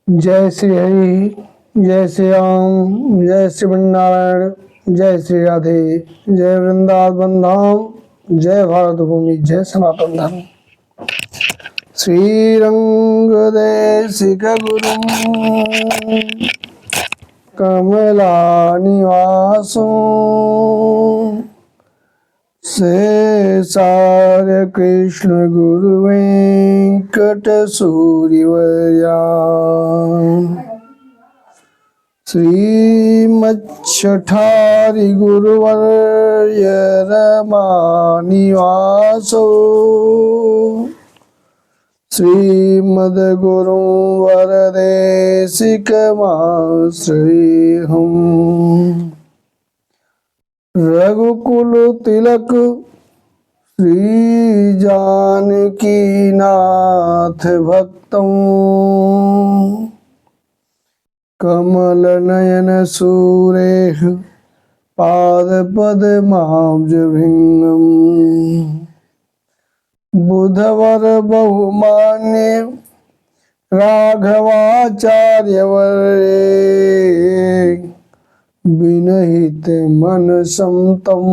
जय श्री हरि, जय श्री राम, जय श्री नारायण, जय श्री राधे, जय वृंदावन धाम, जय भारत भूमि, जय सनातन धर्म। श्रीरंग देशिक गुरुं कमला निवासो शेषाद्रि कृष्ण गुरु वेंकट सूर्यवर्या श्रीमच्छठारि गुरुवर्य रमानिवासो श्रीमद्गुरुं वरदेशिकमाश्रयेऽहम्। रघुकुल तिलक श्री जानकी नाथ भक्तों कमल नयन सूरेह पाद पद्माब्ज भृंगम बुधवर बहुमान्य राघवाचार्य वर्य विनहित मन समतम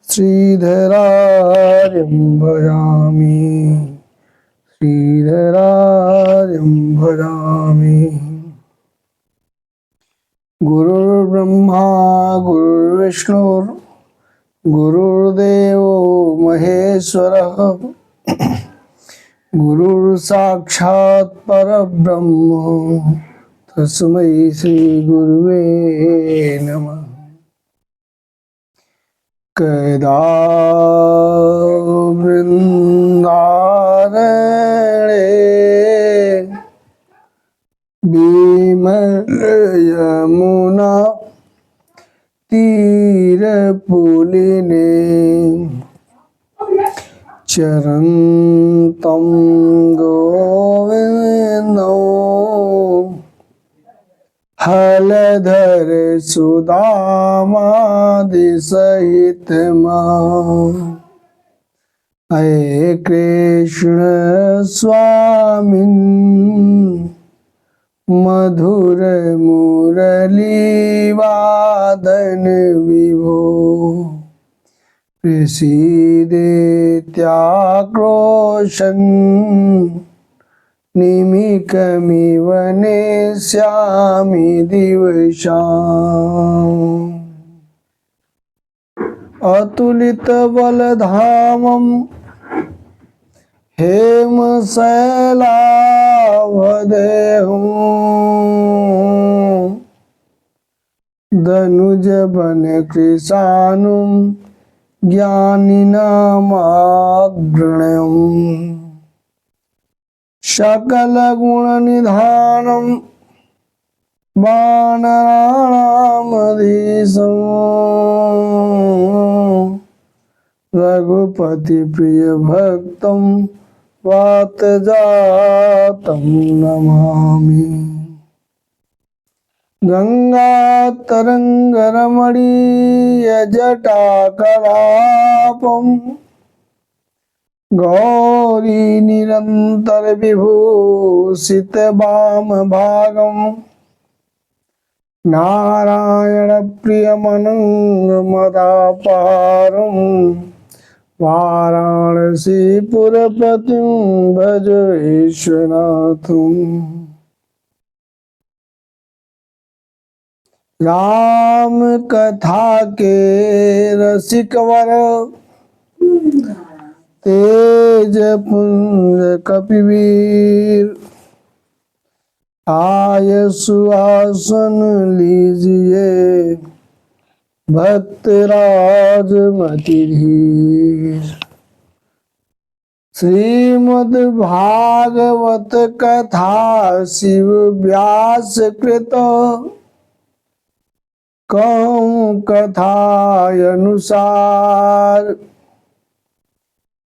श्रीधरार्यं भजामि, श्रीधरार्यं भजामि। गुरुर्ब्रह्मा गुरुर्विष्णु गुरुर्देवो महेश्वरः गुरुर्साक्षात् परब्रह्म तस्मै श्री गुरुवे नमः। कदा वृंदारणे विमल यमुना तीरपुलिने चरन्तं गोविन्दं हलधर सुदामादिसहितम् हे कृष्ण स्वामिन् मधुर मुरली वादन विभो प्रसीदेत्याक्रोशन् निमिषमिव नेष्यामि दिवसाम्। अतुलित बलधामं हेमशैलावदेहं दनुजवन कृशानुं ज्ञानिनामग्रण्यम् सकलगुणनिधानं वानराणामधीशं रघुपतिप्रियभक्तं वातजातं नमामि। गंगातरंगरमणीयजटाकलापं गौरी निरंतर विभूषित वामभागं नारायण प्रियमनंगमदापारं वाराणसीपुरपतिं भज विश्वनाथम्। राम कथा के रसिकवर तेज पुंज कपिवीर आय सुआसन लीजिए भक्तराज मति धीर। श्रीमद् भागवत कथा शिव व्यास कृत कहूँ कथा अनुसार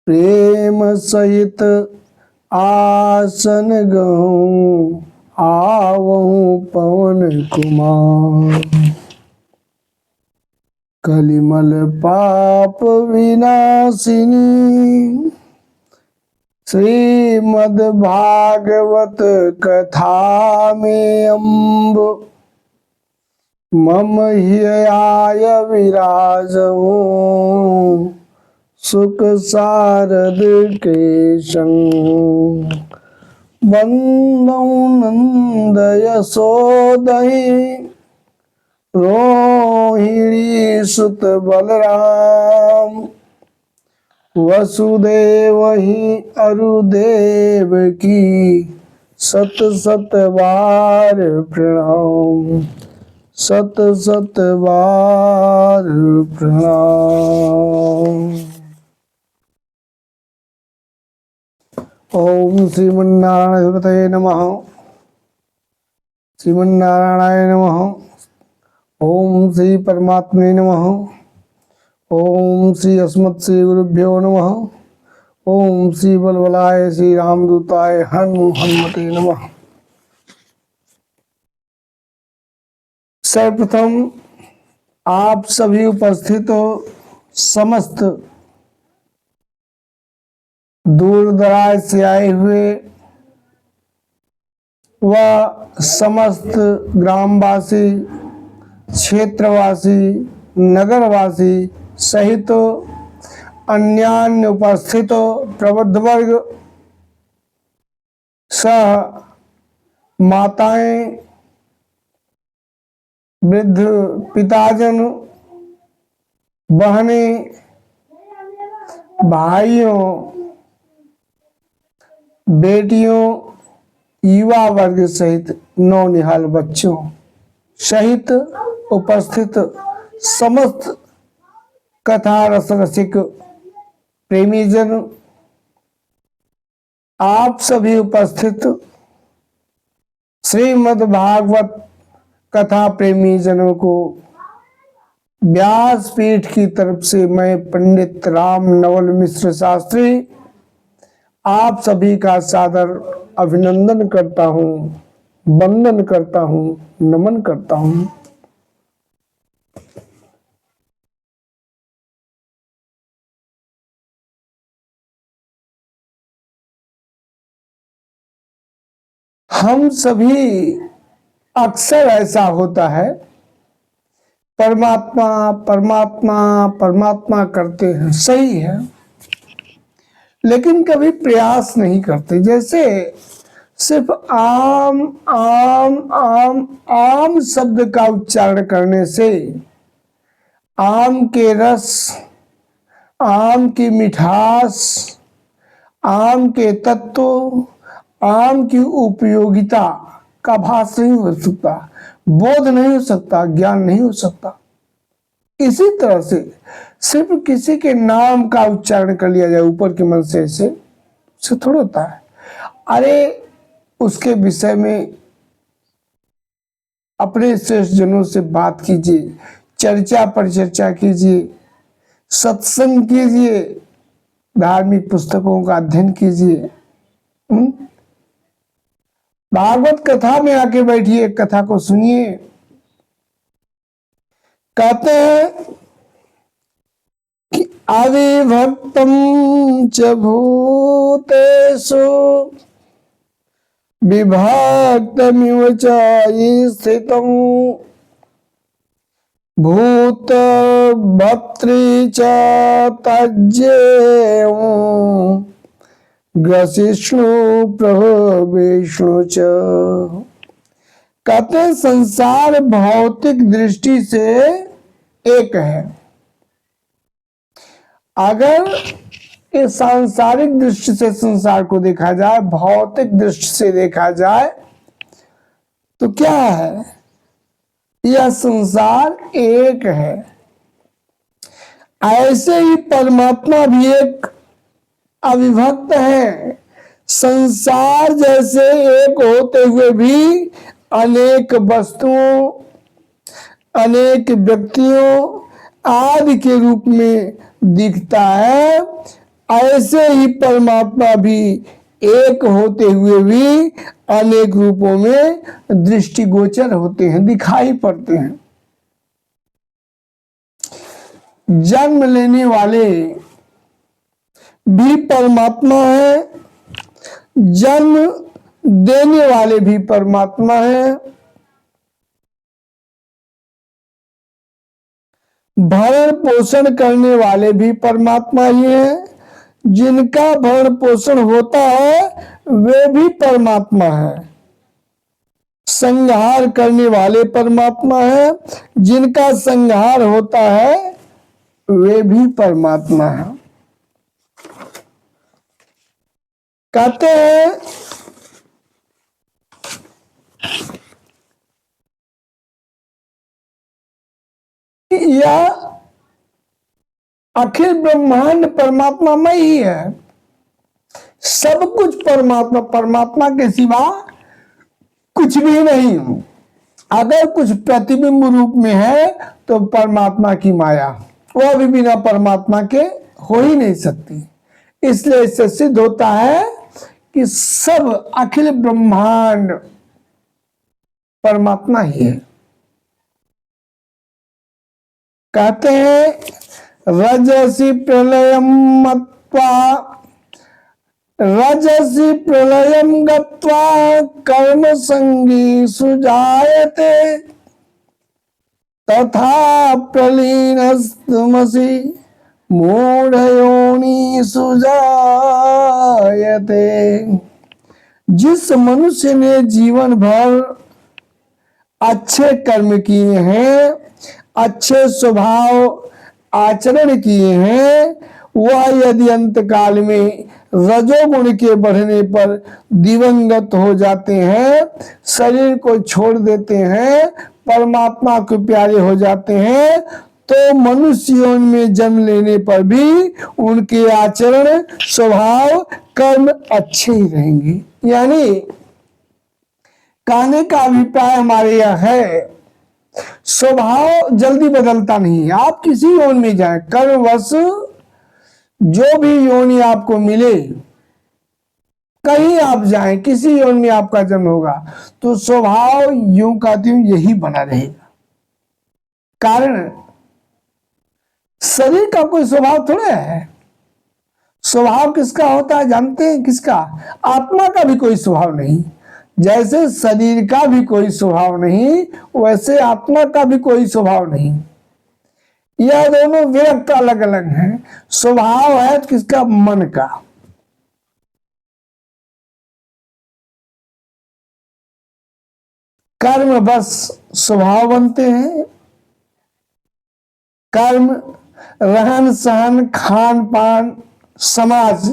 प्रेम सहित आसन गहूँ आवहूँ पवन कुमार। कलिमल पाप विनाशिनी श्रीमद् भागवत कथा में अम्ब मम हियाय विराजऊ सुख सारद के संग बंदौ नंद यशोदहि रोहिणी सुत बलराम वसुदेव ही अरुदेव की सत सत बार प्रणाम सत सत बार प्रणाम। ओम श्रीमन्नारायणाय नमः। श्रीमन्नारायणाय नमः। ओम श्री परमात्मने नमः। ओम श्री अस्मत् श्री गुरुभ्यो नमः। ओम श्री बलबलाय श्री रामदूताय हनुमते नमः। सर्वप्रथम आप सभी उपस्थित हो, समस्त दूर दराज से आए हुए व समस्त ग्रामवासी, क्षेत्रवासी, नगरवासी सहित अन्यान्य उपस्थित प्रबुद्ध वर्ग, सह माताएं, वृद्ध पिताजन, बहनें, भाइयों, बेटियों, युवा वर्ग सहित नौनिहाल बच्चों सहित उपस्थित समस्त कथा रस रसिक प्रेमीजन, आप सभी उपस्थित श्रीमद् भागवत कथा प्रेमी जनों को व्यासपीठ की तरफ से मैं पंडित राम नवल मिश्र शास्त्री आप सभी का सादर अभिनंदन करता हूँ, वंदन करता हूँ, नमन करता हूँ। हम सभी अक्सर ऐसा होता है, परमात्मा परमात्मा परमात्मा करते हैं, सही है, लेकिन कभी प्रयास नहीं करते। जैसे सिर्फ आम आम आम आम शब्द का उच्चारण करने से आम के रस, आम की मिठास, आम के तत्व, आम की उपयोगिता का भास नहीं हो सकता, बोध नहीं हो सकता, ज्ञान नहीं हो सकता। इसी तरह से सिर्फ किसी के नाम का उच्चारण कर लिया जाए ऊपर के मन से थोड़ा होता है। अरे उसके विषय में अपने श्रेष्ठ जनों से बात कीजिए, चर्चा परिचर्चा कीजिए, सत्संग कीजिए, धार्मिक पुस्तकों का अध्ययन कीजिए। भागवत कथा में आके बैठिए, कथा को सुनिए। कहते हैं कि अविभक्तम च भूतेषु विभक्तमिव च स्थितं भूत भर्तृ च तज्जेय ग्रसिष्णु प्रभु विष्णु च। कहते संसार भौतिक दृष्टि से एक है। अगर इस सांसारिक दृष्टि से संसार को देखा जाए, भौतिक दृष्टि से देखा जाए, तो क्या है? यह संसार एक है। ऐसे ही परमात्मा भी एक अविभक्त है। संसार जैसे एक होते हुए भी अनेक वस्तुओं, अनेक व्यक्तियों आदि के रूप में दिखता है, ऐसे ही परमात्मा भी एक होते हुए भी अनेक रूपों में दृष्टिगोचर होते हैं, दिखाई पड़ते हैं। जन्म लेने वाले भी परमात्मा है, जन्म देने वाले भी परमात्मा हैं, भरण पोषण करने वाले भी परमात्मा ही हैं, जिनका भरण पोषण होता है वे भी परमात्मा है, संहार करने वाले परमात्मा है, जिनका संहार होता है वे भी परमात्मा है। कहते हैं यह अखिल ब्रह्मांड परमात्मा में ही है, सब कुछ परमात्मा, परमात्मा के सिवा कुछ भी नहीं। अगर कुछ प्रतिबिंब रूप में है तो परमात्मा की माया, वह भी बिना परमात्मा के हो ही नहीं सकती। इसलिए इससे सिद्ध होता है कि सब अखिल ब्रह्मांड परमात्मा ही है। कहते हैं रजसी प्रलयम मत्वा, रजसी प्रलयम गत्वा कर्म संगी सुजायते, तथा प्रलीनस्तमसि मूढ़योनि सुजायते। जिस मनुष्य ने जीवन भर अच्छे कर्म किए हैं, अच्छे स्वभाव आचरण किए हैं, वह यदि अंत काल में रजोगुण के बढ़ने पर दिवंगत हो जाते हैं, शरीर को छोड़ देते हैं, परमात्मा को प्यारे हो जाते हैं, तो मनुष्यों में जन्म लेने पर भी उनके आचरण स्वभाव कर्म अच्छे ही रहेंगे। यानी कहने का अभिप्राय हमारे यह है, स्वभाव जल्दी बदलता नहीं है। आप किसी योनि में जाएं, कर्मवश जो भी योनि आपको मिले, कहीं आप जाएं, किसी योनि में आपका जन्म होगा, तो स्वभाव यूं कहती हूं यही बना रहेगा। कारण शरीर का कोई स्वभाव थोड़ा है। स्वभाव किसका होता है जानते हैं? किसका? आत्मा का भी कोई स्वभाव नहीं। जैसे शरीर का भी कोई स्वभाव नहीं, वैसे आत्मा का भी कोई स्वभाव नहीं। यह दोनों व्यक्त अलग अलग हैं। स्वभाव है किसका? मन का। कर्म बस स्वभाव बनते हैं। कर्म रहन सहन खान पान समाज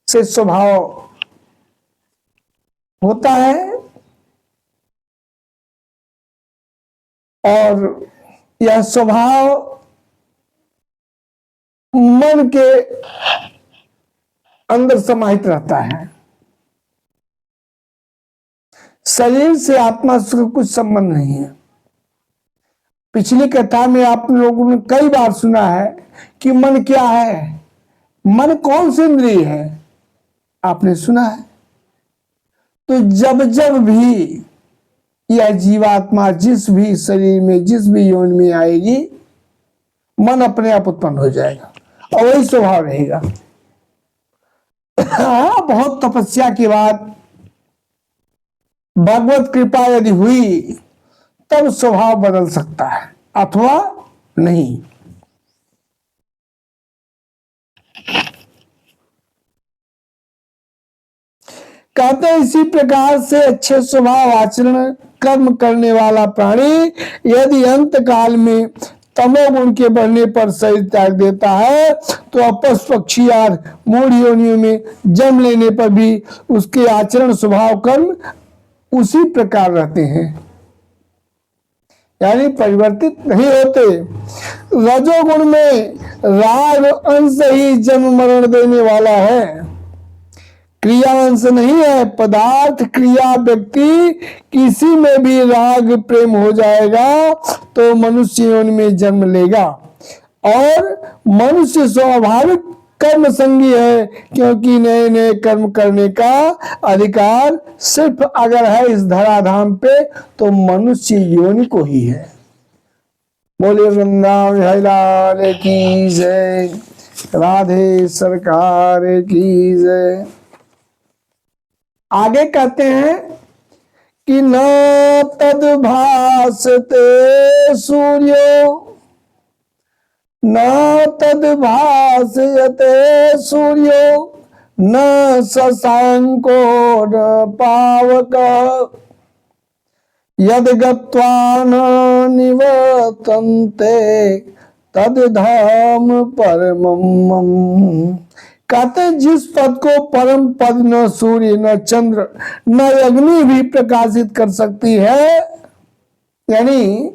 से स्वभाव होता है, और यह स्वभाव मन के अंदर समाहित रहता है। शरीर से आत्मा से कुछ संबंध नहीं है। पिछली कथा में आप लोगों ने कई बार सुना है कि मन क्या है, मन कौन सी इंद्रिय है, आपने सुना है। तो जब जब भी यह जीवात्मा जिस भी शरीर में, जिस भी यौन में आएगी, मन अपने आप उत्पन्न हो जाएगा और वही स्वभाव रहेगा। हाँ, बहुत तपस्या के बाद भगवत कृपा यदि हुई तब स्वभाव बदल सकता है, अथवा नहीं। कहते हैं इसी प्रकार से अच्छे स्वभाव आचरण कर्म करने वाला प्राणी यदि अंत काल में तमोगुण के बढ़ने पर शरीर त्याग देता है, तो अपस पक्षी आदि मूढ़ योनियों में जन्म लेने पर भी उसके आचरण स्वभाव कर्म उसी प्रकार रहते हैं, यानी परिवर्तित नहीं होते। रजोगुण में राग अंश ही जन्म मरण देने वाला है, क्रिया अंश नहीं है। पदार्थ क्रिया व्यक्ति किसी में भी राग प्रेम हो जाएगा तो मनुष्य योनि में जन्म लेगा, और मनुष्य स्वाभाविक कर्म संगी है, क्योंकि नए नए कर्म करने का अधिकार सिर्फ अगर है इस धराधाम पे तो मनुष्य योनि को ही है। बोले वृंदावन बिहारी लाल की जय, राधे सरकार की जय। आगे कहते हैं कि न तद्भासते सूर्यो न तद्भासयते सूर्यो न शशांको न पावक यद गत्वा न निवर्तन्ते तद धाम परमम मम। कहते जिस पद को परम पद न सूर्य न चंद्र न अग्नि भी प्रकाशित कर सकती है, यानी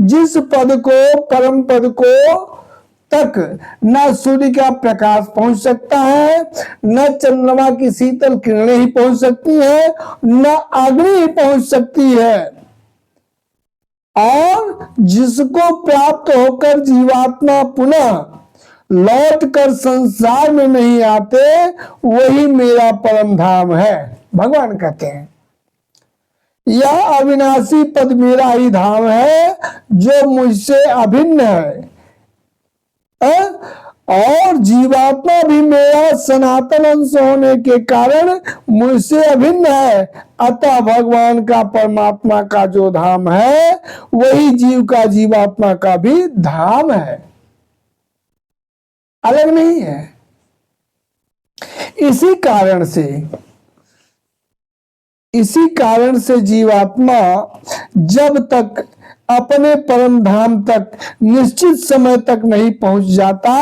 जिस पद को परम पद को तक न सूर्य का प्रकाश पहुंच सकता है, न चंद्रमा की शीतल किरणें ही पहुंच सकती है, न अग्नि ही पहुंच सकती है, और जिसको प्राप्त होकर जीवात्मा पुनः लौट कर संसार में नहीं आते, वही मेरा परम धाम है। भगवान कहते हैं यह अविनाशी पद मेरा ही धाम है जो मुझसे अभिन्न है, और जीवात्मा भी मेरा सनातन अंश होने के कारण मुझसे अभिन्न है। अतः भगवान का परमात्मा का जो धाम है वही जीव का जीवात्मा का भी धाम है, अलग नहीं है। इसी कारण से जीवात्मा जब तक अपने परम धाम तक निश्चित समय तक नहीं पहुंच जाता,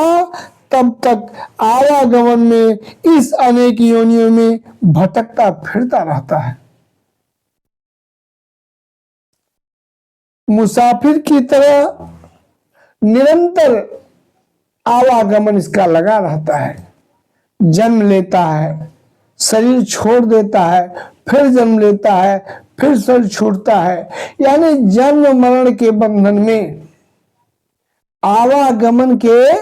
तब तक आवागमन में इस अनेक योनियों में भटकता फिरता रहता है। मुसाफिर की तरह निरंतर आवागमन इसका लगा रहता है। जन्म लेता है, शरीर छोड़ देता है, फिर जन्म लेता है, फिर शरीर छूटता है, यानी जन्म मरण के बंधन में, आवागमन के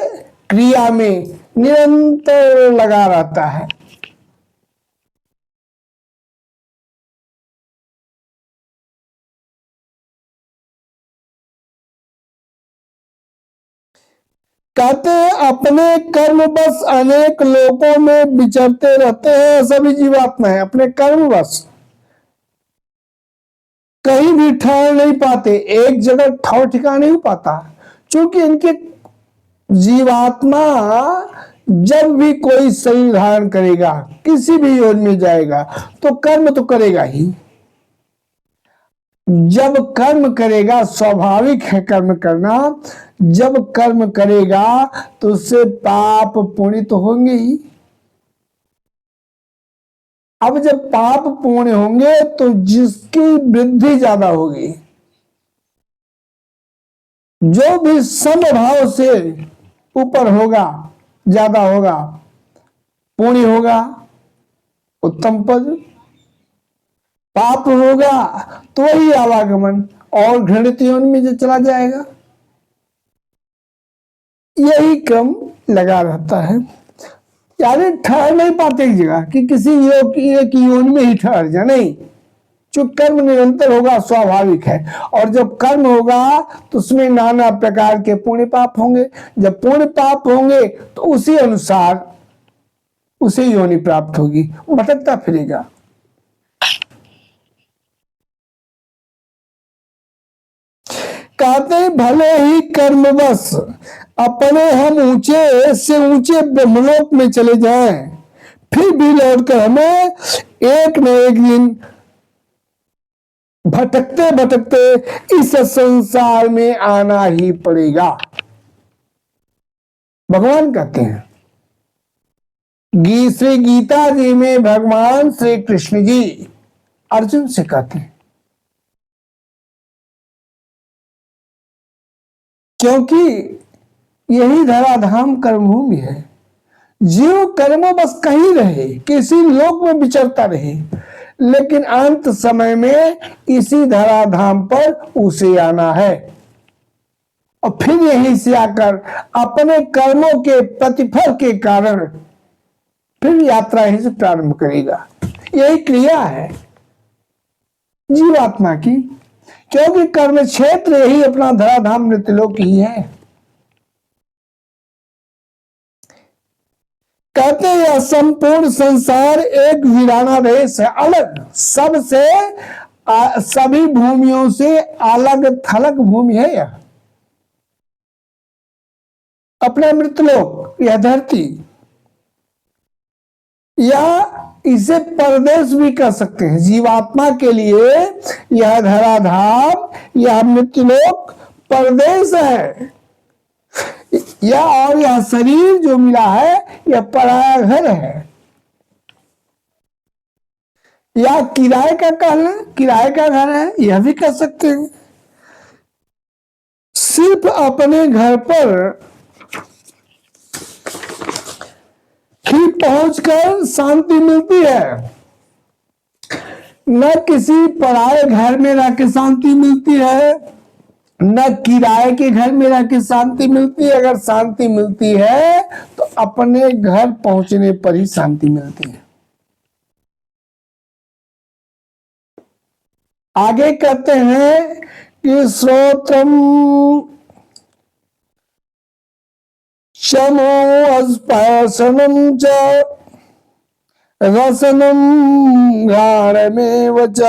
क्रिया में निरंतर लगा रहता है। कहते हैं अपने कर्म बस अनेक लोकों में विचरते रहते हैं। सभी जीवात्मा है अपने कर्म बस कहीं भी ठहर नहीं पाते, एक जगह ठौर ठिकाना नहीं हो पाता, क्योंकि इनके जीवात्मा जब भी कोई शरीर धारण करेगा, किसी भी योनि में जाएगा, तो कर्म तो करेगा ही। जब कर्म करेगा, स्वाभाविक है कर्म करना, जब कर्म करेगा तो उससे पाप पुण्य तो होंगे ही। अब जब पाप पुण्य होंगे तो जिसकी वृद्धि ज्यादा होगी, जो भी समभाव से ऊपर होगा, ज्यादा होगा, पुण्य होगा उत्तम पद, पाप होगा तो वही आवागमन और घृणित योनि में जो चला जाएगा। यही क्रम लगा रहता है, यानी ठहर नहीं पाते एक जगह कि किसी एक योनि में ही ठहर जा, नहीं। जो कर्म निरंतर होगा स्वाभाविक है, और जब कर्म होगा तो उसमें नाना प्रकार के पुण्य पाप होंगे। जब पुण्य पाप होंगे तो उसी अनुसार उसे योनि प्राप्त होगी, भटकता फिरेगा। कहते भले ही कर्मवश अपने हम ऊंचे से ऊंचे ब्रह्मलोक में चले जाएं, फिर भी लौटकर हमें एक न एक दिन भटकते भटकते इस संसार में आना ही पड़ेगा। भगवान कहते हैं श्री गीता जी में भगवान श्री कृष्ण जी अर्जुन से कहते हैं, क्योंकि यही धराधाम कर्मभूमि है। जीव कर्मों बस कहीं रहे, किसी लोक में विचरता रहे, लेकिन अंत समय में इसी धराधाम पर उसे आना है, और फिर यहीं से आकर अपने कर्मों के प्रतिफल के कारण फिर यात्रा ही से प्रारंभ करेगा। यही क्रिया है जीवात्मा की, क्योंकि कर्म क्षेत्र यही अपना धराधाम मृत्युलोक ही है। कहते हैं यह संपूर्ण संसार एक वीराना देश है, अलग सबसे सभी भूमियों से अलग थलग भूमि है यह। अपने मृतलोक यह धरती, या इसे परदेश भी कह सकते हैं। जीवात्मा के लिए यह धराधाम, यह मृत्युलोक परदेश है। यह और यह शरीर जो मिला है यह पराया घर है, या किराए का किराए का घर है, यह भी कह सकते हैं। सिर्फ अपने घर पर ही पहुंचकर शांति मिलती है, न किसी पराये घर में रह के शांति मिलती है, न किराए के घर में रह के शांति मिलती है। अगर शांति मिलती है तो अपने घर पहुंचने पर ही शांति मिलती है। आगे कहते हैं कि श्रोत्रम शमो स्पर्शनम च रसनम घ्राणमेव च।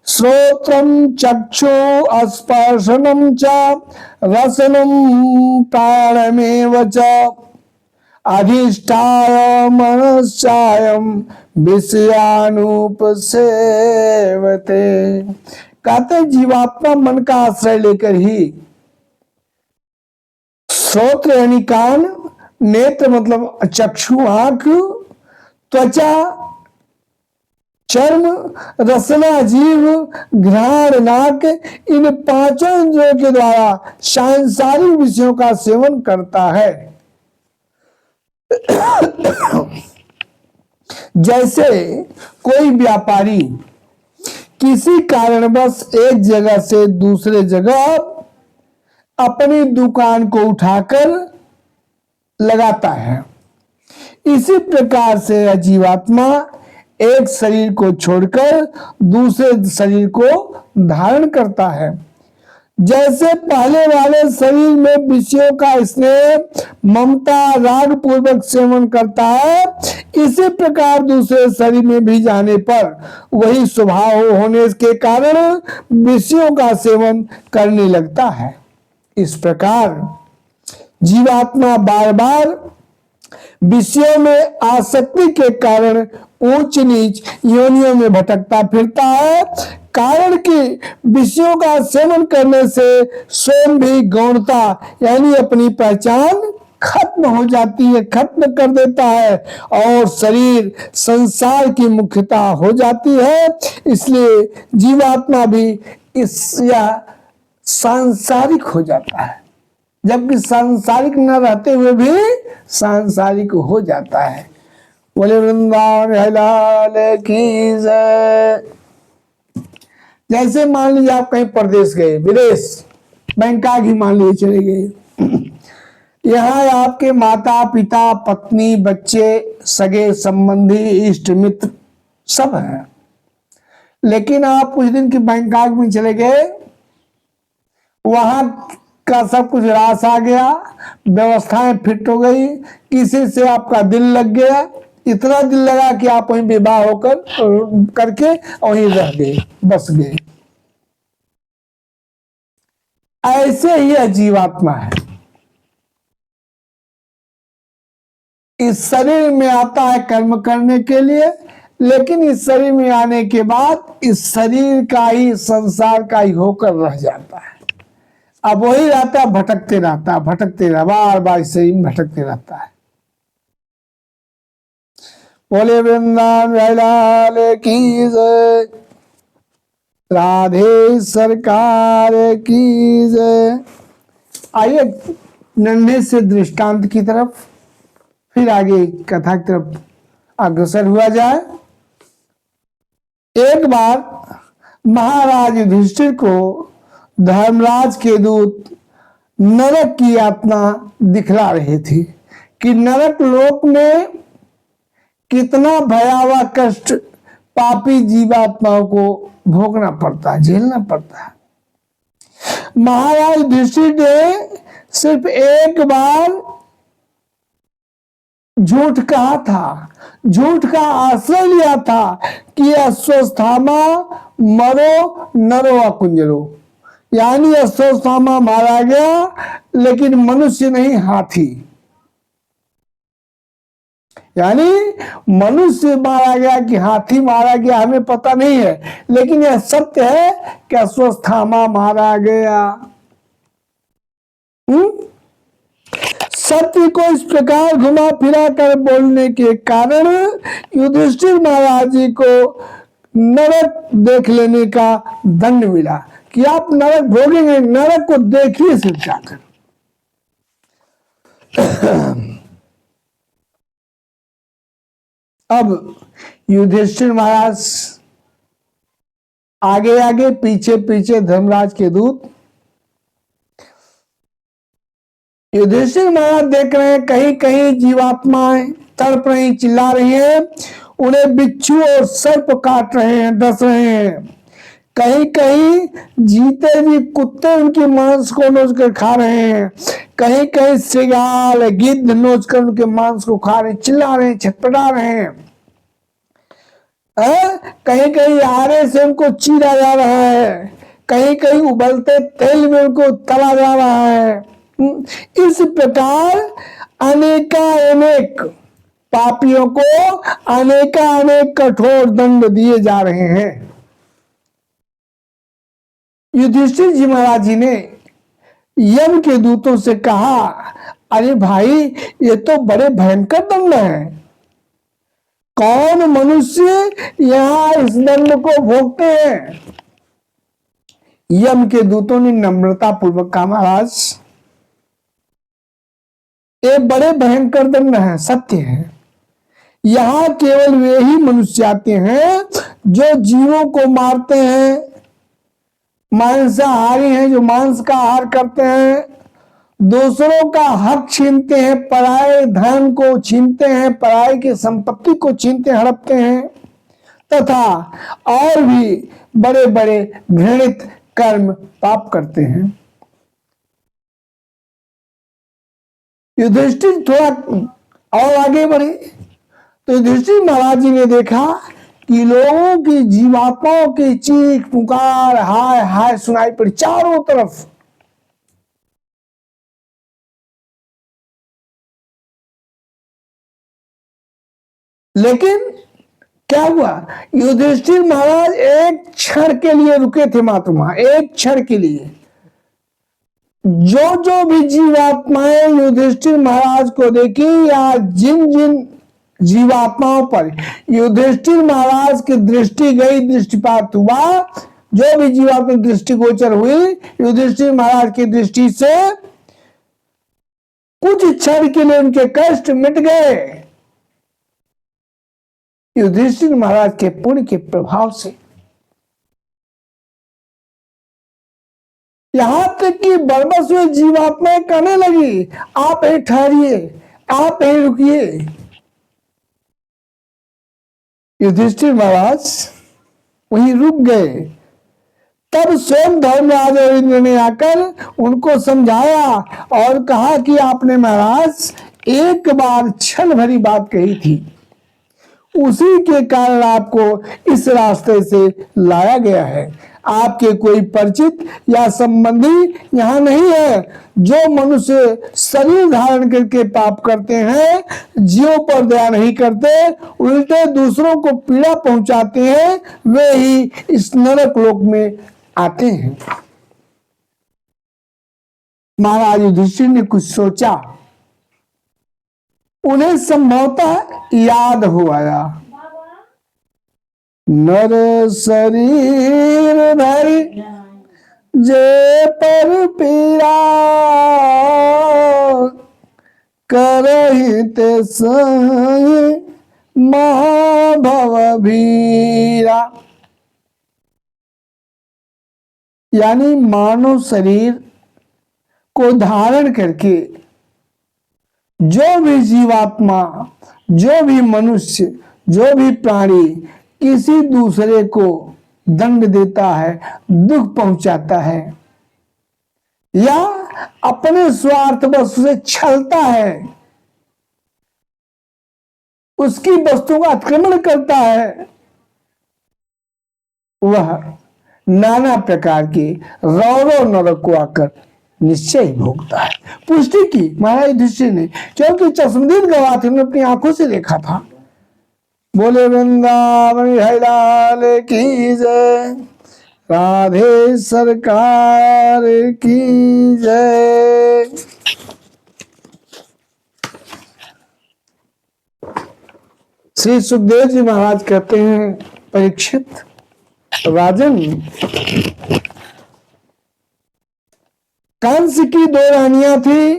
श्रोत्रम चक्षु स्पर्शनम च रसनम प्राणमेव च। अधिष्ठाय मनश्चायम विषयानुपसेवते। कहते जीवात्मा मन का आश्रय लेकर ही श्रोत्र यानी कान, नेत्र मतलब चक्षु आंख, त्वचा चर्म, रसना जीव, घ्राण नाक, इन पांचों इंद्रियों के द्वारा सांसारिक विषयों का सेवन करता है। जैसे कोई व्यापारी किसी कारणवश एक जगह से दूसरे जगह अपनी दुकान को उठाकर लगाता है, इसी प्रकार से जीवात्मा एक शरीर को छोड़कर दूसरे शरीर को धारण करता है। जैसे पहले वाले शरीर में विषयों का स्नेह ममता राग पूर्वक सेवन करता है, इसी प्रकार दूसरे शरीर में भी जाने पर वही स्वभाव होने के कारण विषयों का सेवन करने लगता है। इस प्रकार जीवात्मा बार बार विषयों में आसक्ति के कारण ऊंच नीच योनियों में भटकता फिरता है। कारण कि विषयों का सेवन करने से स्वयं भी गौणता यानी अपनी पहचान खत्म हो जाती है, खत्म कर देता है, और शरीर संसार की मुख्यता हो जाती है। इसलिए जीवात्मा भी इस या सांसारिक हो जाता है, जबकि सांसारिक न रहते हुए भी सांसारिक हो जाता है। बोले वृंदावन लाल की जय। जैसे मान लीजिए आप कहीं प्रदेश गए, विदेश बैंकॉक ही मान लीजिए चले गए, यहाँ आपके माता पिता पत्नी बच्चे सगे संबंधी इष्ट मित्र सब हैं, लेकिन आप कुछ दिन की बैंकॉक में चले गए, वहां का सब कुछ रास आ गया, व्यवस्थाएं फिट हो गई, किसी से आपका दिल लग गया, इतना दिल लगा कि आप वहीं विवाह होकर करके वहीं रह गए, बस गए। ऐसे ही जीवात्मा है, इस शरीर में आता है कर्म करने के लिए, लेकिन इस शरीर में आने के बाद इस शरीर का ही संसार का ही होकर रह जाता है। अब वही रहता है, भटकते रहता, बार बार इस शरीर में भटकते रहता है। बोले वृंदावन लाल की जय, राधे सरकार की जय। आइए नन्हे से दृष्टांत की तरफ, फिर आगे कथा की तरफ अग्रसर हुआ जाए। एक बार महाराज युधिष्ठिर को धर्मराज के दूत नरक की यातना दिखला रहे थे कि नरक लोक में कितना भयावह कष्ट पापी जीवात्माओं को भोगना पड़ता है, झेलना पड़ता है। महाराज युधिष्ठिर ने सिर्फ एक बार झूठ कहा था, झूठ का आश्रय लिया था कि अश्वत्थामा मरो नरो अकुंजरो, यानी अश्वत्थामा मारा गया लेकिन मनुष्य नहीं, हाथी। यानी मनुष्य मारा गया कि हाथी मारा गया हमें पता नहीं है, लेकिन यह सत्य है कि अश्वत्थामा मारा गया। सत्य को इस प्रकार घुमा फिरा कर बोलने के कारण युधिष्ठिर महाराज जी को नरक देख लेने का दंड मिला कि आप नरक भोगेंगे, नरक को देखिए सिर्फ जाकर। अब युधिष्ठिर महाराज आगे आगे पीछे पीछे धर्मराज के दूत। युधिष्ठिर महाराज देख रहे हैं कहीं कहीं जीवात्माएं तड़प रही, चिल्ला रही हैं, उन्हें बिच्छू और सर्प काट रहे हैं, डस रहे हैं। कहीं कहीं जीते जी कुत्ते उनके मांस को नोच कर खा रहे हैं, कहीं कहीं सिगाल गिद्ध नोच कर उनके मांस को खा रहे हैं, चिल्ला रहे हैं, छटपटा रहे हैं। कहीं कहीं आरे से उनको चीरा जा रहा है, कहीं कहीं उबलते तेल में उनको तला जा रहा है। इस प्रकार अनेक पापियों को अनेक कठोर दंड दिए जा रहे हैं। युधिष्ठिर जी महाराज जी ने यम के दूतों से कहा, अरे भाई ये तो बड़े भयंकर दंड है, कौन मनुष्य यहां इस दंड को भोगते हैं। यम के दूतों ने नम्रता पूर्वक कहा, महाराज ये बड़े भयंकर दंड है, सत्य है। यहां केवल वे ही मनुष्य आते हैं जो जीवों को मारते हैं, मांसाहारी हैं, जो मांस का आहार करते हैं, दूसरों का हक छीनते हैं, पराये धन को छीनते हैं, पराये की संपत्ति को छीनते हड़पते हैं, तथा और भी बड़े बड़े घृणित कर्म पाप करते हैं। युधिष्ठिर थोड़ा और आगे बढ़े तो युधिष्ठिर महाराज जी ने देखा कि लोगों की, जीवात्माओं की चीख पुकार हाय हाय सुनाई पड़ी चारों तरफ। लेकिन क्या हुआ, युधिष्ठिर महाराज एक क्षण के लिए रुके थे मात्र वहां, एक क्षण के लिए। जो जो भी जीवात्माएं युधिष्ठिर महाराज को देखी या जिन जिन जीवात्माओं पर युधिष्ठिर महाराज की दृष्टि गई, दृष्टिपात हुआ, जो भी जीवात्मा दृष्टिगोचर हुई युधिष्ठिर महाराज की दृष्टि से, कुछ क्षण के लिए उनके कष्ट मिट गए युधिष्ठिर महाराज के पुण्य के प्रभाव से। यहां तक कि बरबस हुए जीवात्माएं कहने लगी, आप यहीं ठहरिए, आप यहीं रुकिए। युधिष्ठिर महाराज वहीं रुक गए। तब स्वयं धर्मराज इंद्र ने आकर उनको समझाया और कहा कि आपने महाराज एक बार छल भरी बात कही थी, उसी के कारण आपको इस रास्ते से लाया गया है। आपके कोई परिचित या संबंधी यहाँ नहीं है। जो मनुष्य शरीर धारण करके पाप करते हैं, जीवों पर दया नहीं करते, उल्टे दूसरों को पीड़ा पहुंचाते हैं, वे ही इस नरक लोक में आते हैं। महाराज युधिष्ठिर ने कुछ सोचा, उन्हें संभवतः याद हो आया, नर शरीर धरि जे पर पीरा, करहि ते सही महाभव भीरा। यानी मानव शरीर को धारण करके जो भी जीवात्मा, जो भी मनुष्य, जो भी प्राणी किसी दूसरे को दंड देता है, दुख पहुंचाता है या अपने स्वार्थ बस से छलता है, उसकी वस्तु का अतिक्रमण करता है, वह नाना प्रकार के रौरव नरक को आकर निश्चय भोगता है। पुष्टि की महाराज युधिष्ठिर ने, क्योंकि चश्मदीद गवाह थे, उन्होंने अपनी आंखों से देखा था। बोले वृंदावन लाल की जय, राधे सरकार की जय। श्री सुखदेव जी महाराज कहते हैं, परीक्षित राजन, कंस की दो रानियां थी,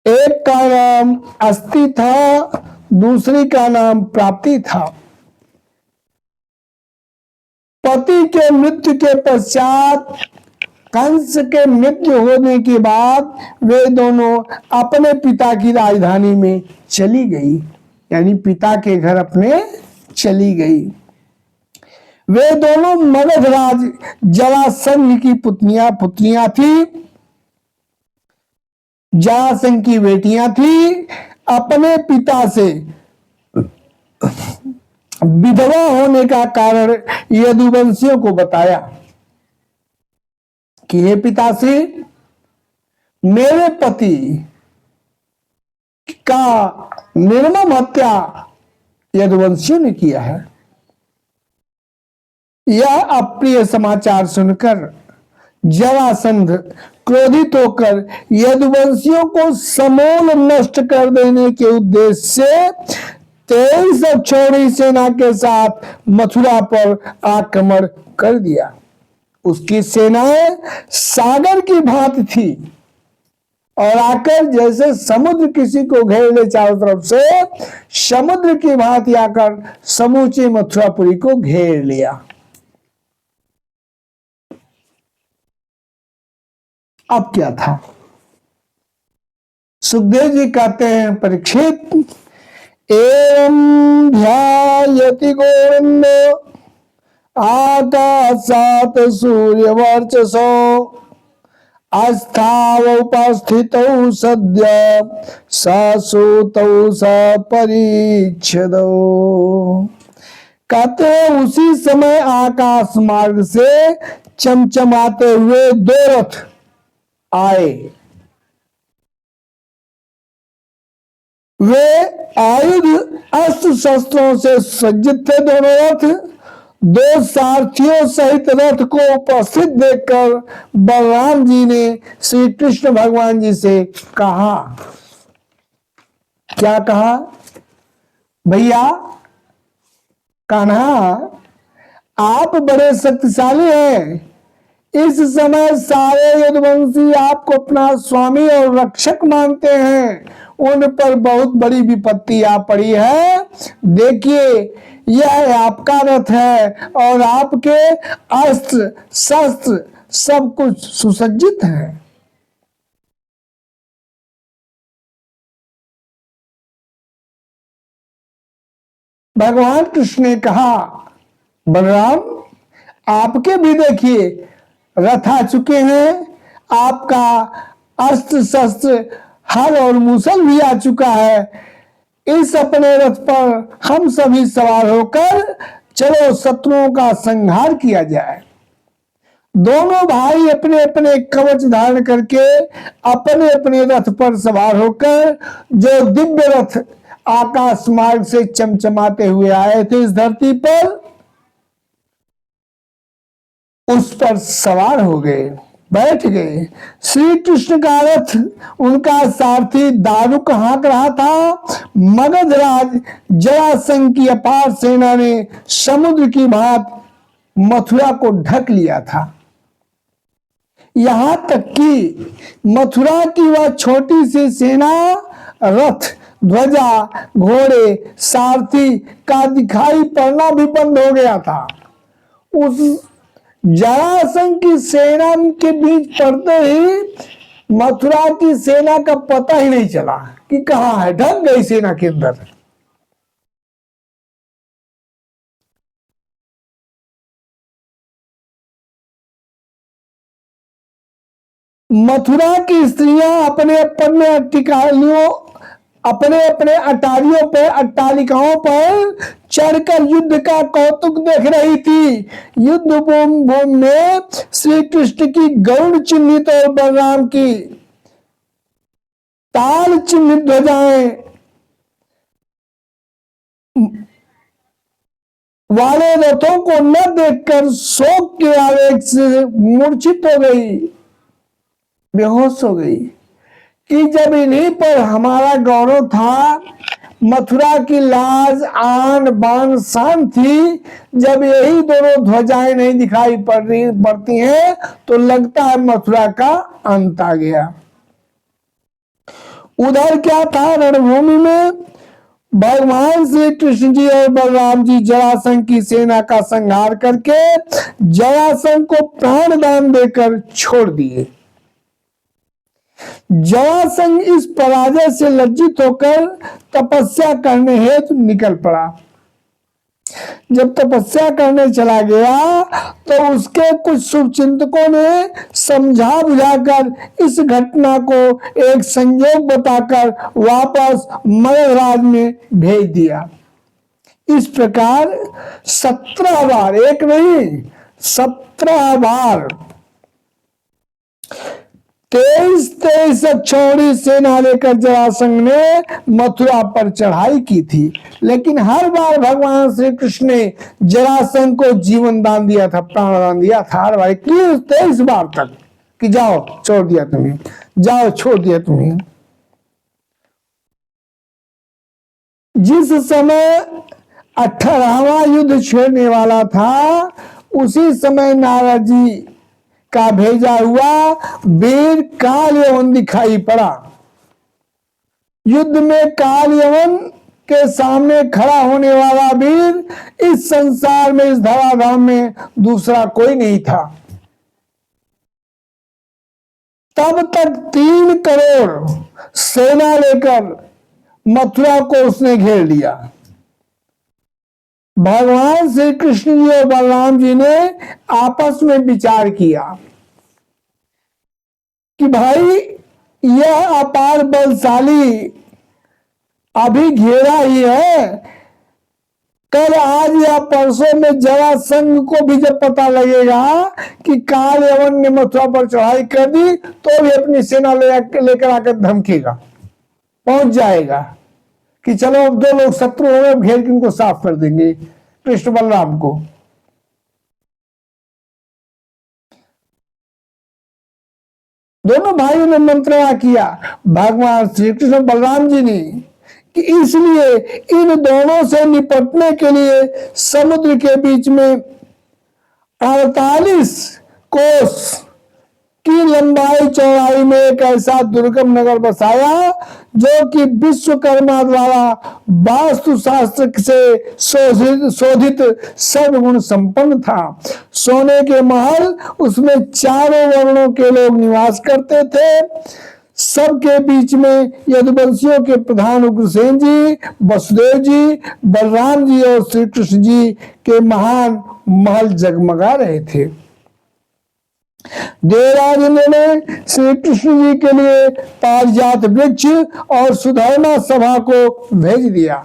एक का नाम अस्ति था, दूसरी का नाम प्राप्ति था। पति के मृत्यु के पश्चात, कंस के मृत्यु होने के बाद वे दोनों अपने पिता की राजधानी में चली गई, यानी पिता के घर अपने चली गई। वे दोनों मगधराज जरासंध की पुत्रियां थी, जरासंध की बेटियां थी। अपने पिता से विधवा होने का कारण यदुवंशियों को बताया कि हे पिताश्री, मेरे पति का निर्मम हत्या यदुवंशियों ने किया है। यह अप्रिय समाचार सुनकर जरासंध क्रोधित होकर यदुवंशियों को समूल नष्ट कर देने के उद्देश्य से 23 अक्षौणी सेना के साथ मथुरा पर आक्रमण कर दिया। उसकी सेनाएं सागर की भांति थी और आकर जैसे समुद्र किसी को घेर ले चारों तरफ से, समुद्र की भांति आकर समूची मथुरापुरी को घेर लिया। अब क्या था? सुखदेव जी कहते हैं, परीक्षित, एवं ध्यायति गोविंद आकाशात सूर्यवर्चसो आस्थावोपस्थितौ सद्य ससूतौ सपरीच्छदौ। कहते हैं, उसी समय आकाश मार्ग से चमचमाते हुए दो रथ आए। वे आयुध अस्त्र शस्त्रों से सज्जित थे। दोनों रथ दो सारथियों सहित रथ को उपस्थित देखकर बलराम जी ने श्री कृष्ण भगवान जी से कहा। क्या कहा? भैया कान्हा, आप बड़े शक्तिशाली हैं। इस समय सारे यदुवंशी आपको अपना स्वामी और रक्षक मानते हैं। उन पर बहुत बड़ी विपत्ति आ पड़ी है। देखिए, यह आपका रथ है और आपके अस्त्र शस्त्र सब कुछ सुसज्जित है। भगवान कृष्ण ने कहा, बलराम, आपके भी देखिए रथ आ चुके हैं, आपका अस्त्र शस्त्र हल और मूसल भी आ चुका है। इस अपने रथ पर हम सभी सवार होकर चलो शत्रुओं का संहार किया जाए। दोनों भाई अपने अपने कवच धारण करके अपने अपने रथ पर सवार होकर जो दिव्य रथ आकाश मार्ग से चमचमाते हुए आए थे इस धरती पर, उस पर सवार हो गए, बैठ गए। श्री कृष्ण का रथ, उनका सारथी दारुक हाँक रहा था। मगधराज जरासंध की अपार सेना ने समुद्र की भांति मथुरा को ढक लिया था। यहां तक कि मथुरा की वह छोटी सी सेना रथ, ध्वजा, घोड़े, सारथी का दिखाई पड़ना भी बंद हो गया था। उस जरासंध की सेना के बीच पड़ते ही मथुरा की सेना का पता ही नहीं चला कि कहां है, ढक गई सेना के अंदर। मथुरा की स्त्रियां अपने अपने टिकालियों अपने अपने अटारियों पर, अट्टालिकाओं पर चढ़कर युद्ध का कौतुक देख रही थी। युद्ध भूमि में श्री कृष्ण की गरुड़ चिन्हित और बलराम की ताल चिन्हित ध्वजाएं वाले रथों को न देखकर शोक के आवेग से मूर्छित हो गई, बेहोश हो गई कि जब इन्हीं पर हमारा गौरव था, मथुरा की लाज आन बान शान थी, जब यही दोनों ध्वजाएं नहीं दिखाई पड़ती हैं तो लगता है मथुरा का अंत आ गया। उधर क्या था, रणभूमि में भगवान श्री कृष्ण जी और बलराम जी जरासंध की सेना का संहार करके जरासंध को प्राण दान देकर छोड़ दिए। जरासंध इस पराजय से लज्जित होकर तपस्या करने हेतु निकल पड़ा। जब तपस्या करने चला गया तो उसके कुछ शुभचिंतकों ने समझा बुझाकर इस घटना को एक संयोग बताकर वापस मगधराज में भेज दिया। इस प्रकार 17 बार, एक नहीं 17 बार 23 अक्षौहिणी सेना लेकर जरासंध ने मथुरा पर चढ़ाई की थी, लेकिन हर बार भगवान श्री कृष्ण ने जरासंध को जीवन दान दिया था, प्राण दान दिया था हर बार 23 बार तक कि जाओ छोड़ दिया तुम्हें, जाओ छोड़ दिया तुम्हें। जिस समय 18वां युद्ध छेड़ने वाला था, उसी समय नारद जी का भेजा हुआ वीर काल यवन दिखाई पड़ा। युद्ध में काल यवन के सामने खड़ा होने वाला वीर इस संसार में, इस धराधाम में दूसरा कोई नहीं था। तब तक 3 करोड़ सेना लेकर मथुरा को उसने घेर लिया। भगवान श्री कृष्ण जी और बलराम जी ने आपस में विचार किया कि भाई यह अपार बलशाली अभी घेरा ही है, कल आज या परसों में जरासंध को भी जब पता लगेगा कि काल यवन ने मथुरा पर चढ़ाई कर दी तो भी अपनी सेना लेकर आकर धमकेगा, पहुंच जाएगा कि चलो अब 2 लोग शत्रु हो गए, घेर के उनको साफ कर देंगे कृष्ण बलराम को। दोनों भाइयों ने मंत्रणा किया, भगवान श्री कृष्ण बलराम जी ने, कि इसलिए इन दोनों से निपटने के लिए समुद्र के बीच में 48 कोस की लंबाई चौड़ाई में एक ऐसा दुर्गम नगर बसाया जो कि विश्वकर्मा द्वारा वास्तु शास्त्र से शोधित सर्वगुण संपन्न था। सोने के महल, उसमें चारों वर्णों के लोग निवास करते थे। सबके बीच में यदुवंशियों के प्रधान उग्रसेन जी, वसुदेव जी, बलराम जी और श्री कृष्ण जी के महान महल जगमगा रहे थे। देवराज ने श्री कृष्ण जी के लिए पारिजात वृक्ष और सुधर्मा सभा को भेज दिया।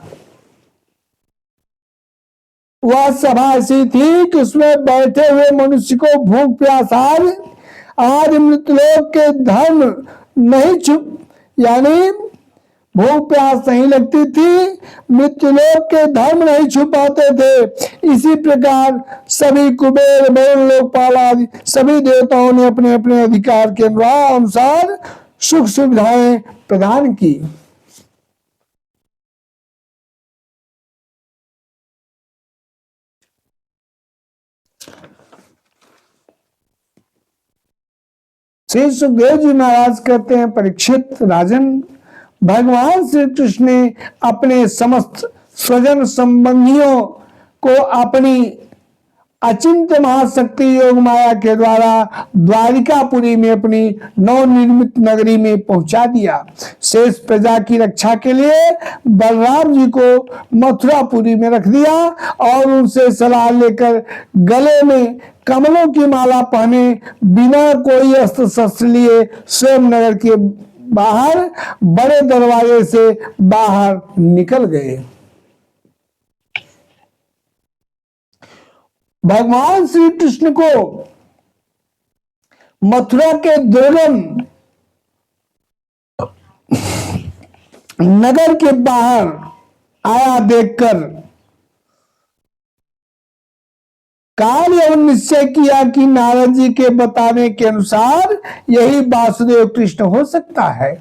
वह सभा ऐसी थी कि उसमें बैठे हुए मनुष्य को भूख प्यास आज मृतलोक के धर्म नहीं यानी भूख प्यास नहीं लगती थी, मृत्युलोक के धर्म नहीं छुपाते थे। इसी प्रकार सभी कुबेर, वरुण, लोकपाल आदि सभी देवताओं ने अपने अपने अधिकार के अनुसार सुख सुविधाएं प्रदान की। श्री सुखदेव जी महाराज कहते हैं, परीक्षित राजन, भगवान श्री कृष्ण ने अपने समस्त स्वजन संबंधियों को अपनी अचिंत्य महाशक्ति योग माया के द्वारा द्वारिकापुरी में अपनी नवनिर्मित नगरी में पहुंचा दिया। शेष प्रजा की रक्षा के लिए बलराम जी को मथुरापुरी में रख दिया और उनसे सलाह लेकर गले में कमलों की माला पहने बिना कोई अस्त्र शस्त्र लिए स्वयं नगर के बाहर बड़े दरवाजे से बाहर निकल गए। भगवान श्री कृष्ण को मथुरा के दुर्गम नगर के बाहर आया देखकर काल यवन निश्चय किया कि नारद जी के बताने के अनुसार यही वासुदेव कृष्ण हो सकता है।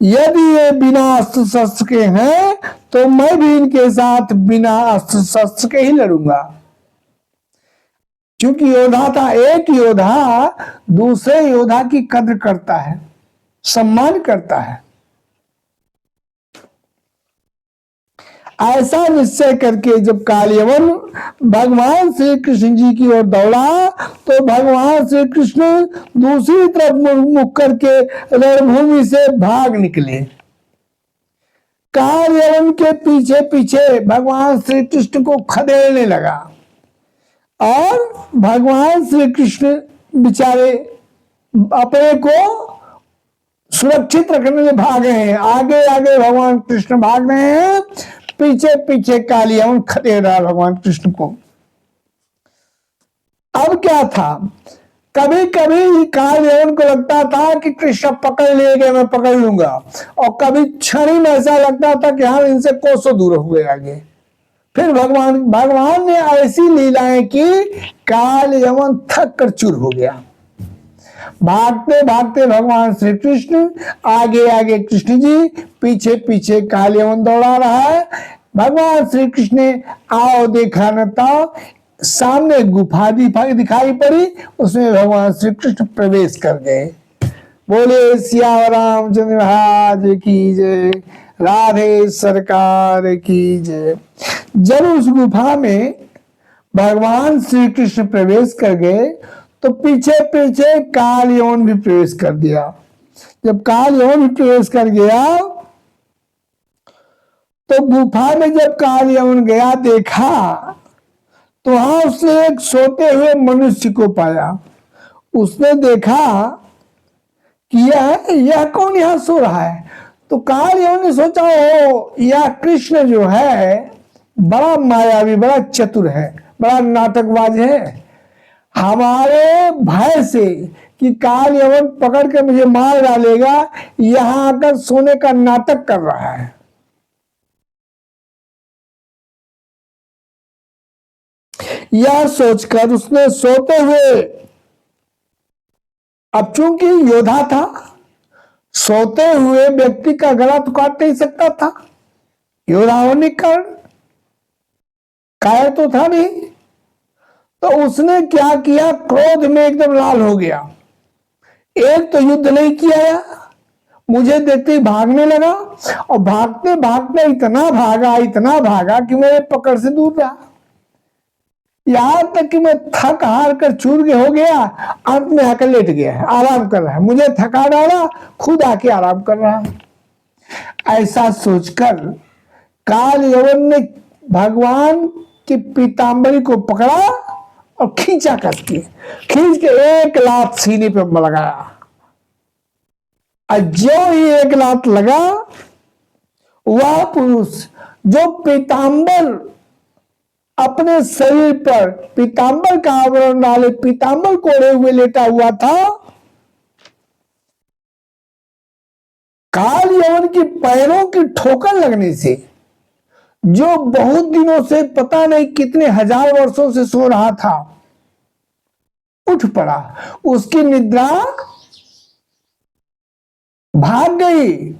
यदि ये बिना अस्त्र शस्त्र के हैं तो मैं भी इनके साथ बिना अस्त्र शस्त्र के ही लड़ूंगा। क्योंकि योद्धा था, एक योद्धा दूसरे योद्धा की कद्र करता है, सम्मान करता है। ऐसा निश्चय करके जब कालयवन भगवान श्री कृष्ण जी की ओर दौड़ा तो भगवान श्री कृष्ण दूसरी तरफ मुख करके रणभूमि से भाग निकले। कालयवन के पीछे पीछे भगवान श्री कृष्ण को खदेड़ने लगा और भगवान श्री कृष्ण बेचारे अपने को सुरक्षित रखने में भाग रहे हैं। आगे आगे भगवान कृष्ण भाग रहे हैं, पीछे पीछे कालयवन खदेड़ रहा भगवान कृष्ण को। अब क्या था, कभी कभी कालयवन को लगता था कि कृष्ण पकड़ लिए गए, मैं पकड़ लूंगा, और कभी क्षण में ऐसा लगता था कि हम इनसे कोसों दूर हुए आगे। फिर भगवान ने ऐसी लीलाएं की, कालयवन थक कर चूर हो गया। भागते भागते भगवान श्री कृष्ण, आगे आगे कृष्ण जी, पीछे पीछे कालयवन दौड़ा रहा है। भगवान श्री कृष्ण ने आओ देखा न था, सामने गुफा दिखाई पड़ी, उसमें भगवान श्री कृष्ण प्रवेश कर गए। बोले सिया रामचंद्र महाराज की जय, राधे सरकार की जय। जब उस गुफा में भगवान श्री कृष्ण प्रवेश कर गए तो पीछे पीछे कालयवन भी प्रवेश कर दिया। जब कालयवन भी प्रवेश कर गया तो गुफा में जब कालयवन गया देखा तो वहां उसने एक सोते हुए मनुष्य को पाया। उसने देखा कि यह कौन यहां सो रहा है। तो कालयवन ने सोचा हो यह कृष्ण जो है बड़ा मायावी, बड़ा चतुर है, बड़ा नाटकबाज है। हमारे भय से कि कालयवन पकड़ के मुझे मार डालेगा, यहां आकर सोने का नाटक कर रहा है। यह सोचकर उसने सोते हुए, अब चूंकि योद्धा था, सोते हुए व्यक्ति का गला तो काट नहीं सकता था, योद्धा होने के कारण कायर तो था नहीं। तो उसने क्या किया, क्रोध में एकदम लाल हो गया। एक तो युद्ध नहीं किया, मुझे देखते ही भागने लगा, और भागते भागते इतना भागा कि मेरे पकड़ से दूर रहा। यहां तक कि मैं थक हार कर चूर हो गया, अंत में आकर लेट गया है, आराम कर रहा है। मुझे थका डाला, खुद आके आराम कर रहा है। ऐसा सोचकर कालयवन ने भगवान की पीतांबरी को पकड़ा और खींचा करके, खींच के एक लात सीने पे लगाया। और जो ही एक लात लगा, वह पुरुष जो पीतांबर अपने शरीर पर पीतांबर का आवरण डाले, पीतांबर को ओढ़े हुए लेटा हुआ था, कालयवन की पैरों की ठोकर लगने से, जो बहुत दिनों से पता नहीं कितने हजार वर्षों से सो रहा था, उठ पड़ा। उसकी निद्रा भाग गई।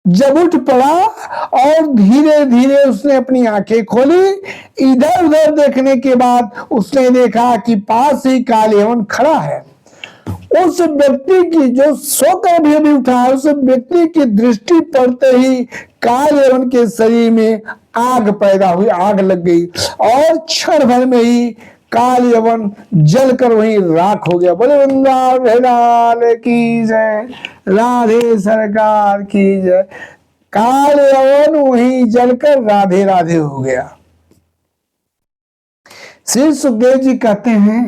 जब उठ पड़ा और धीरे धीरे उसने अपनी आंखें खोली, इधर उधर देखने के बाद उसने देखा कि पास ही कालयवन खड़ा है। उस व्यक्ति की, जो सोकर भी उठा है, उस व्यक्ति की दृष्टि पड़ते ही कालयवन के शरीर में आग पैदा हुई, आग लग गई, और क्षण भर में ही कालयवन जलकर वहीं राख हो गया। बोले वृंदावन की जय, राधे सरकार की जय। कालयवन वहीं जलकर राधे राधे हो गया। श्री सुखदेव जी कहते हैं,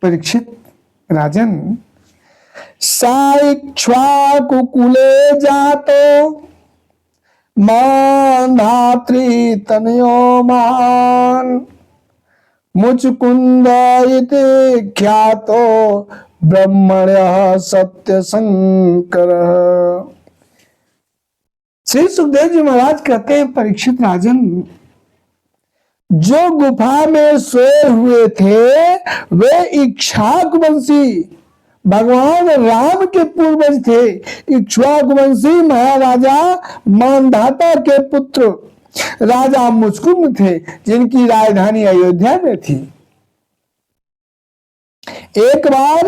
परीक्षित, राजन, साइक्ष्वाकुकुले जातो मान्धात्री तनयो महान मुचकुंद इति ख्यातो ब्रह्मण्यः सत्य शंकर। श्री सुखदेव जी महाराज कहते हैं, परीक्षित राजन, जो गुफा में सोए हुए थे वे इक्ष्वाकुवंशी भगवान राम के पूर्वज थे। इक्ष्वाकुवंशी महाराजा मानधाता के पुत्र राजा मुचकुंद थे, जिनकी राजधानी अयोध्या में थी। एक बार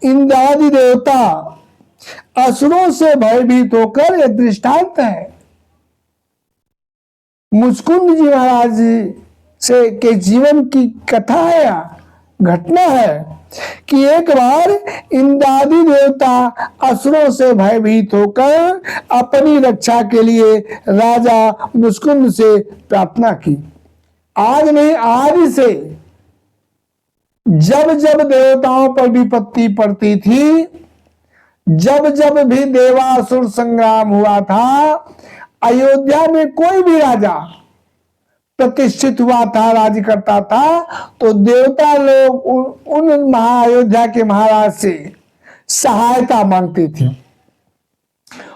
इंद्रादि देवता असुरों से भयभीत होकर, यह दृष्टांत है, मुचकुंद जी महाराज से के जीवन की कथा है या घटना है कि एक बार इंद्रादि देवता असुरों से भयभीत होकर अपनी रक्षा के लिए राजा मुचकुंद से प्रार्थना की। आज नहीं, आज से जब जब देवताओं पर विपत्ति पड़ती थी, जब जब भी देवासुर संग्राम हुआ था, अयोध्या में कोई भी राजा प्रतिष्ठित हुआ था, राज करता था, तो देवता लोग उन अयोध्या के महाराज से सहायता मांगते थे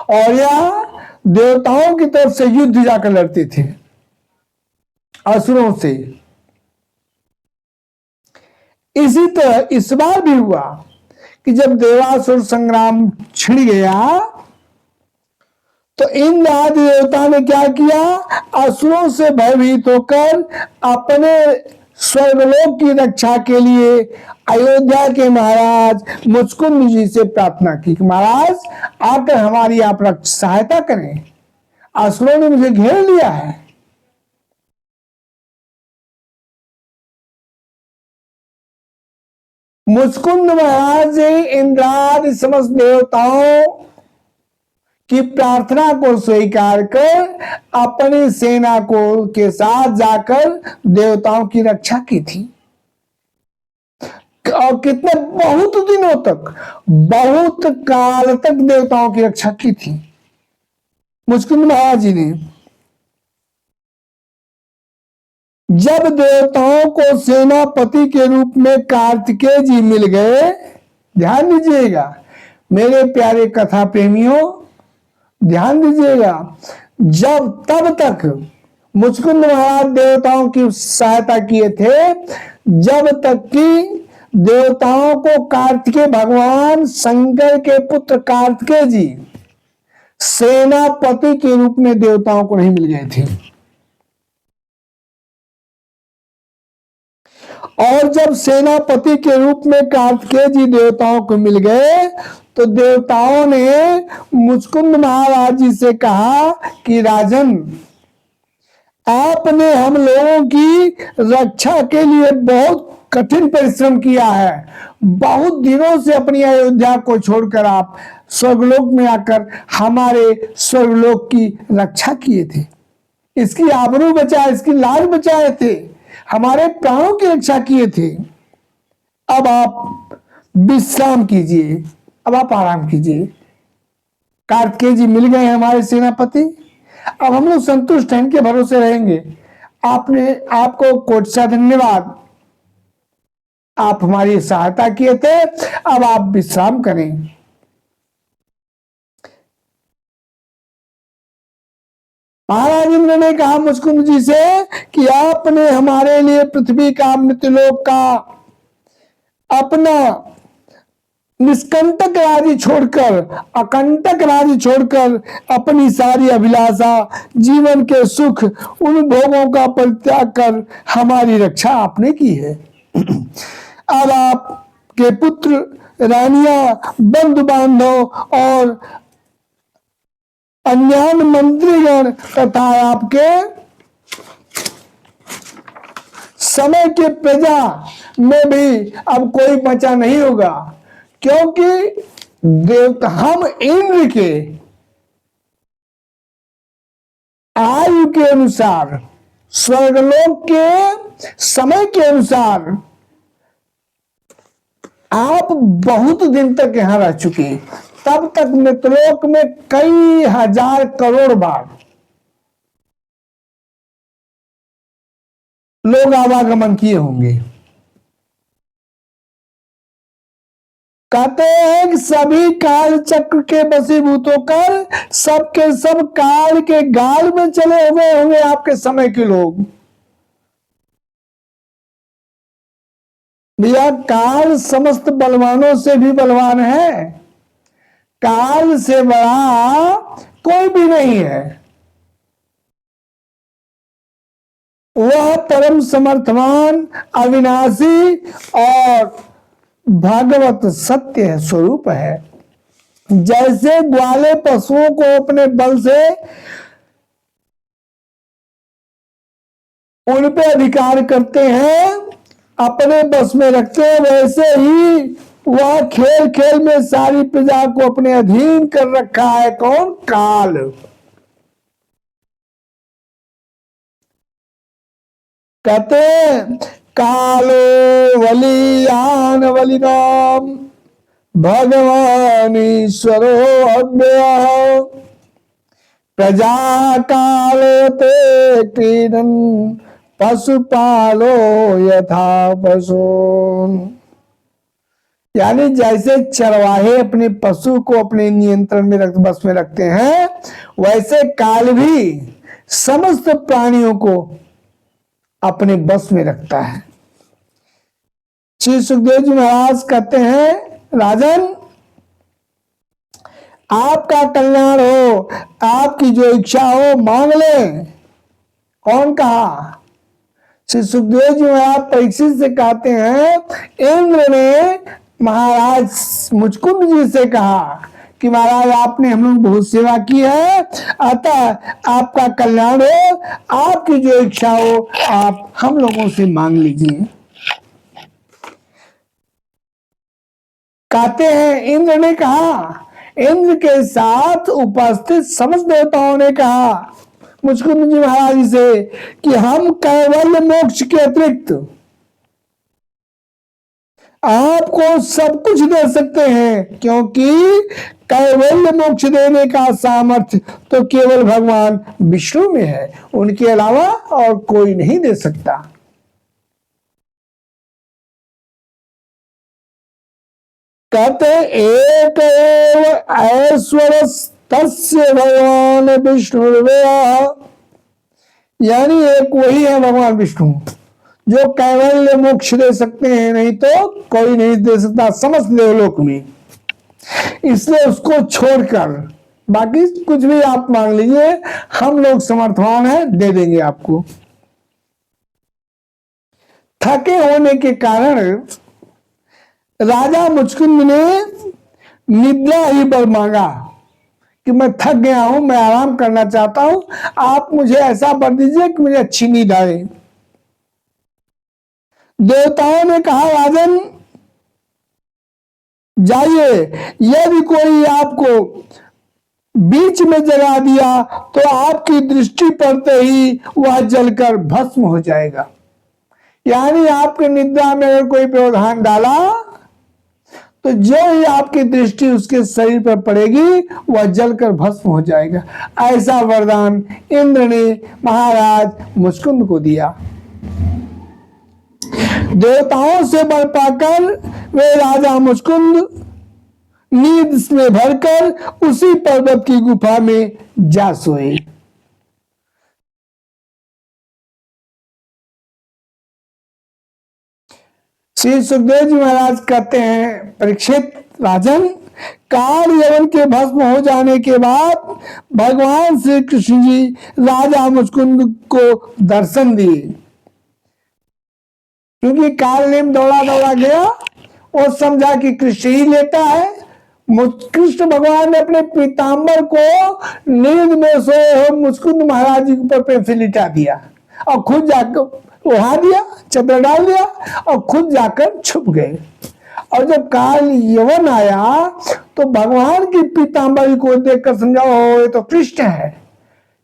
और यह देवताओं की तरफ से युद्ध जाकर लड़ते थे असुरों से। इसी तरह इस बार भी हुआ कि जब देवासुर संग्राम छिड़ गया तो इंद्र आदि देवता ने क्या किया, असुरों से भयभीत होकर अपने स्वर्गलोक की रक्षा के लिए अयोध्या के महाराज मुचकुंद जी से प्रार्थना की कि महाराज आकर हमारी आप सहायता करें, असुरों ने मुझे घेर लिया है। मुचकुंद महाराज इंद्रादि समस्त देवताओं की प्रार्थना को स्वीकार कर अपनी सेना को के साथ जाकर देवताओं की रक्षा की थी और कितने बहुत दिनों तक, बहुत काल तक देवताओं की रक्षा की थी मुचकुंद महाराज जी ने। जब देवताओं को सेनापति के रूप में कार्तिकेय जी मिल गए, ध्यान दीजिएगा मेरे प्यारे कथा प्रेमियों, ध्यान दीजिएगा, जब तब तक मुचकुंद महाराज देवताओं की सहायता किए थे जब तक कि देवताओं को कार्तिकेय भगवान शंकर के पुत्र कार्तिकेय जी सेनापति के रूप में देवताओं को नहीं मिल गए थे। और जब सेनापति के रूप में कार्तिकेय जी देवताओं को मिल गए तो देवताओं ने मुचकुंद महाराज जी से कहा कि राजन, आपने हम लोगों की रक्षा के लिए बहुत कठिन परिश्रम किया है, बहुत दिनों से अपनी अयोध्या को छोड़कर आप स्वर्गलोक में आकर हमारे स्वर्गलोक की रक्षा किए थे, इसकी आबरू बचाए, इसकी लाज बचाए थे, हमारे प्राणों की रक्षा किए थे। अब आप विश्राम कीजिए, अब आप आराम कीजिए। कार्तिकेय जी मिल गए हमारे सेनापति, अब हम लोग संतुष्ट हैं, इनके भरोसे रहेंगे। आपको कोटि सा धन्यवाद, आप हमारी सहायता किए थे, अब आप विश्राम करें। महाराज इंद्र ने कहा मुचकुंद जी से कि आपने हमारे लिए पृथ्वी का, मृत्युलोक का, अपना निष्कंटक राज्य छोड़कर, अकंटक राज्य छोड़कर अपनी सारी अभिलाषा, जीवन के सुख, उन भोगों का परित्याग कर हमारी रक्षा आपने की है। अब आपके पुत्र, रानियां, बंधु बांधव और अन्यान मंत्रीगण तथा आपके समय के प्रजा में भी अब कोई बचा नहीं होगा, क्योंकि देवता हम इंद्र के आयु के अनुसार, स्वर्गलोक के समय के अनुसार आप बहुत दिन तक यहां रह चुके, तब तक मृतलोक में कई हजार करोड़ बार लोग आवागमन किए होंगे। कहते हैं कि सभी काल चक्र के वशीभूत होकर सबके सब काल के गाल में चले हुए होंगे आपके समय के लोग। भैया काल समस्त बलवानों से भी बलवान है, काल से बड़ा कोई भी नहीं है। वह परम समर्थवान, अविनाशी और भागवत सत्य स्वरूप है। जैसे ग्वाले पशुओं को अपने बल से उन पे अधिकार करते हैं, अपने बस में रखते हैं, वैसे ही वह खेल खेल में सारी प्रजा को अपने अधीन कर रखा है। कौन? काल। कहते कालो वलियान वलिनाम भगवान ईश्वरो अव्यय प्रजा कालते क्रीडन पशुपालो यथा पशु। यानी जैसे चरवाहे अपने पशु को अपने नियंत्रण में बस में रखते हैं, वैसे काल भी समस्त प्राणियों को अपने बस में रखता है। श्री सुखदेव जी महाराज कहते हैं, राजन आपका कल्याण हो, आपकी जो इच्छा हो मांग ले। कौन कहा? श्री सुखदेव जी महाराज परीक्षित से कहते हैं, इंद्र ने महाराज मुचकुंद जी से कहा कि महाराज आपने हम लोग बहुत सेवा की है, अतः आपका कल्याण हो, आपकी जो इच्छा हो आप हम लोगों से मांग लीजिए। कहते हैं इंद्र ने कहा, इंद्र के साथ उपस्थित समस्त देवताओं ने कहा मुचकुंद जी महाराज से कि हम कैवल्य मोक्ष के अतिरिक्त आपको सब कुछ दे सकते हैं, क्योंकि कैवल्य मोक्ष देने का सामर्थ्य तो केवल भगवान विष्णु में है, उनके अलावा और कोई नहीं दे सकता। कहते एक ऐश्वर्य तस्य भगवान विष्णु, यानी एक वही है भगवान विष्णु जो कैवल्य मोक्ष दे सकते हैं, नहीं तो कोई नहीं दे सकता समस्त देवलोक में। इसलिए उसको छोड़कर बाकी कुछ भी आप मांग लीजिए, हम लोग समर्थवान हैं, दे देंगे आपको। थके होने के कारण राजा मुचकुंद ने निद्रा ही बर मांगा कि मैं थक गया हूं, मैं आराम करना चाहता हूं, आप मुझे ऐसा वर दीजिए कि मुझे अच्छी नींद आए। देवताओं ने कहा, राजन जाइए, यदि कोई आपको बीच में जगा दिया तो आपकी दृष्टि पड़ते ही वह जलकर भस्म हो जाएगा। यानी आपके निद्रा में अगर कोई व्यवधान डाला तो जो ही आपकी दृष्टि उसके शरीर पर पड़ेगी वह जलकर भस्म हो जाएगा। ऐसा वरदान इंद्र ने महाराज मुचकुंद को दिया। देवताओं से बल पाकर वे राजा मुचकुंद नींद में भरकर उसी पर्वत की गुफा में जा सोए। श्री सुखदेव जी महाराज कहते हैं, परीक्षित राजन, काल यवन के भस्म हो जाने के बाद भगवान श्री कृष्ण जी राजा मुचकुंद को दर्शन दिए। क्योंकि काल नेम दौड़ा दौड़ा गया और समझा कि कृष्ण ही लेता है। कृष्ण भगवान ने अपने पीताम्बर को नींद में सोए हो मुचकुंद महाराज जी के ऊपर पे से लिटा दिया और खुद जाकर उड़ा दिया, चदर डाल दिया और खुद जाकर छुप गए। और जब काल यवन आया तो भगवान की पीताम्बरी को देखकर समझा, ओ ये तो कृष्ण है,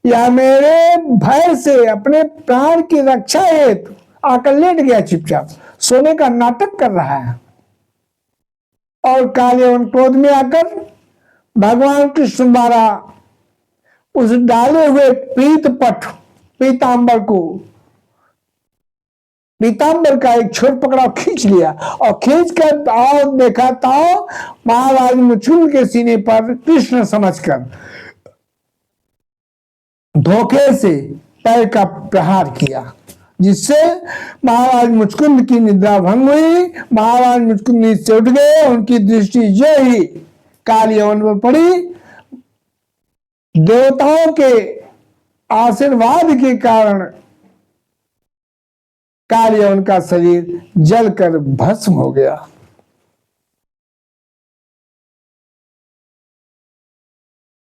या मेरे भय से अपने प्राण की रक्षा हेतु आकर लेट गया, चुपचाप सोने का नाटक कर रहा है। और कालयवन क्रोध में आकर भगवान कृष्ण द्वारा उस डाले हुए पीतांबर का एक छोर पकड़ा, खींच लिया और खींच कर और देखा तो महाराज मुचकुंद के सीने पर कृष्ण समझकर धोखे से पैर का प्रहार किया, जिससे महाराज मुचकुंद की निद्रा भंग हुई। महाराज मुचकुंद नींद से उठ गए। उनकी दृष्टि जो ही कालयवन पर पड़ी, देवताओं के आशीर्वाद के कारण कालयवन का शरीर जलकर भस्म हो गया।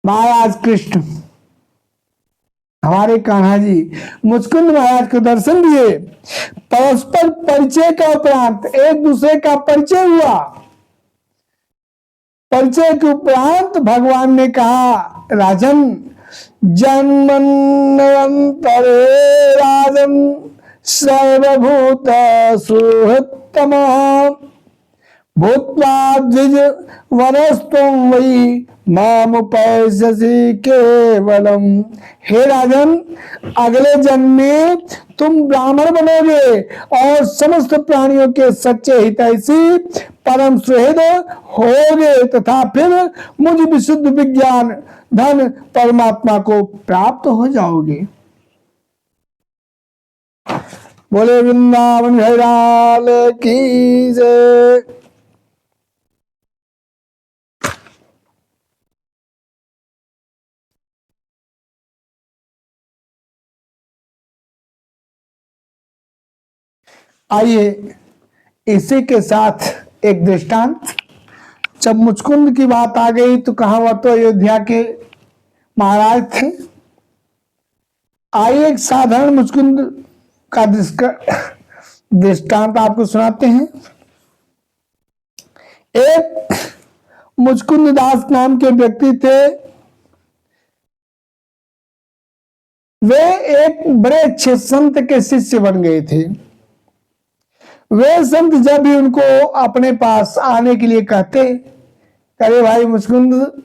महाराज कृष्ण, हमारे कान्हा जी मुचकुंद महाराज को दर्शन दिए। परस्पर परिचय का उपरांत एक दूसरे का परिचय हुआ। परिचय के उपरांत भगवान ने कहा, राजन जन्मन्वंतरे राजन सर्वभूत सुहृत्तम भूत्वा द्विज वनस्तुम वही मामुपैस्यसि केवलम। हे राजन, अगले जन्म में तुम ब्राह्मण बनोगे और समस्त प्राणियों के सच्चे हितैषी परम सुहृद होगे तथा फिर मुझ विशुद्ध विज्ञान धन परमात्मा को प्राप्त हो जाओगे। बोले वृंदावन भैराल की जय। आइए इसी के साथ एक दृष्टांत। जब मुचकुंद की बात आ गई तो कहा, वह तो अयोध्या के महाराज थे। आइए एक साधारण मुचकुंद का दृष्टांत आपको सुनाते हैं। एक मुचकुंद दास नाम के व्यक्ति थे। वे एक बड़े अच्छे संत के शिष्य बन गए थे। वे संत जब भी उनको अपने पास आने के लिए कहते, अरे भाई मुचकुंद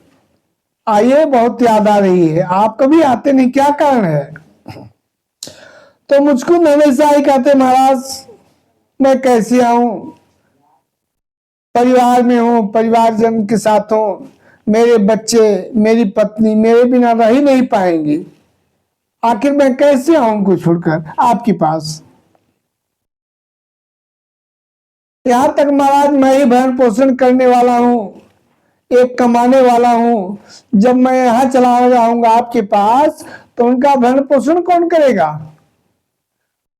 आइए, बहुत याद आ रही है, आप कभी आते नहीं, क्या कारण है? तो मुचकुंद हमेशा ही कहते, महाराज मैं कैसे आऊं, परिवार में हूं, परिवारजन के साथ हूं, मेरे बच्चे मेरी पत्नी मेरे बिना रह ही नहीं पाएंगी, आखिर मैं कैसे आऊं उनको छोड़कर आपके पास। यहां तक महाराज मैं ही भरण पोषण करने वाला हूं, एक कमाने वाला हूं। जब मैं यहां चला जाऊंगा आपके पास तो उनका भरण पोषण कौन करेगा?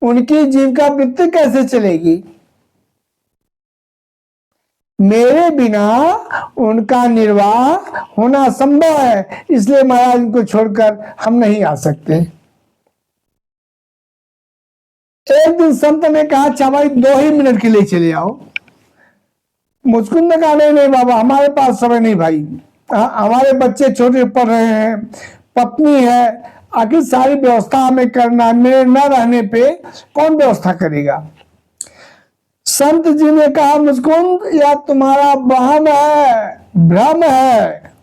उनकी जीविका वृत्ति कैसे चलेगी? मेरे बिना उनका निर्वाह होना असंभव है, इसलिए महाराज उनको छोड़कर हम नहीं आ सकते। एक दिन संत ने कहा, अच्छा भाई 2 ही मिनट के लिए चले आओ। मुचकुंद ने कहा, नहीं नहीं बाबा, हमारे पास समय नहीं भाई, हमारे बच्चे छोटे पढ़ रहे हैं, पत्नी है, आखिर सारी व्यवस्था हमें करना, मेरे न रहने पे कौन व्यवस्था करेगा? संत जी ने कहा, मुचकुंद यह तुम्हारा वहम है, भ्रम है,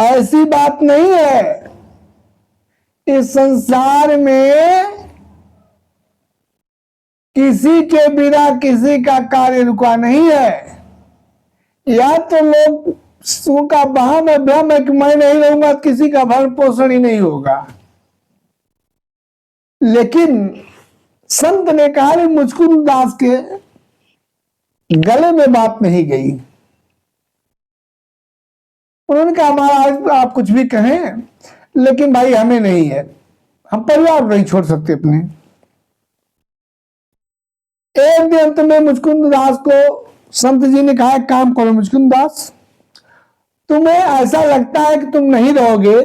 ऐसी बात नहीं है। इस संसार में किसी के बिना किसी का कार्य रुका नहीं है। या तो लोग का वहम है, भ्रम है कि मैं नहीं रहूंगा, किसी का भरण पोषण ही नहीं होगा। लेकिन संत ने कहा, मुचकुंद दास के गले में बात नहीं गई। उन्होंने कहा, महाराज आप कुछ भी कहें, लेकिन भाई हमें नहीं है, हम परिवार नहीं छोड़ सकते अपने। एक दिन अंत में मुचकुंद दास को संत जी ने कहा, काम करो मुचकुंद दास, तुम्हें ऐसा लगता है कि तुम नहीं रहोगे,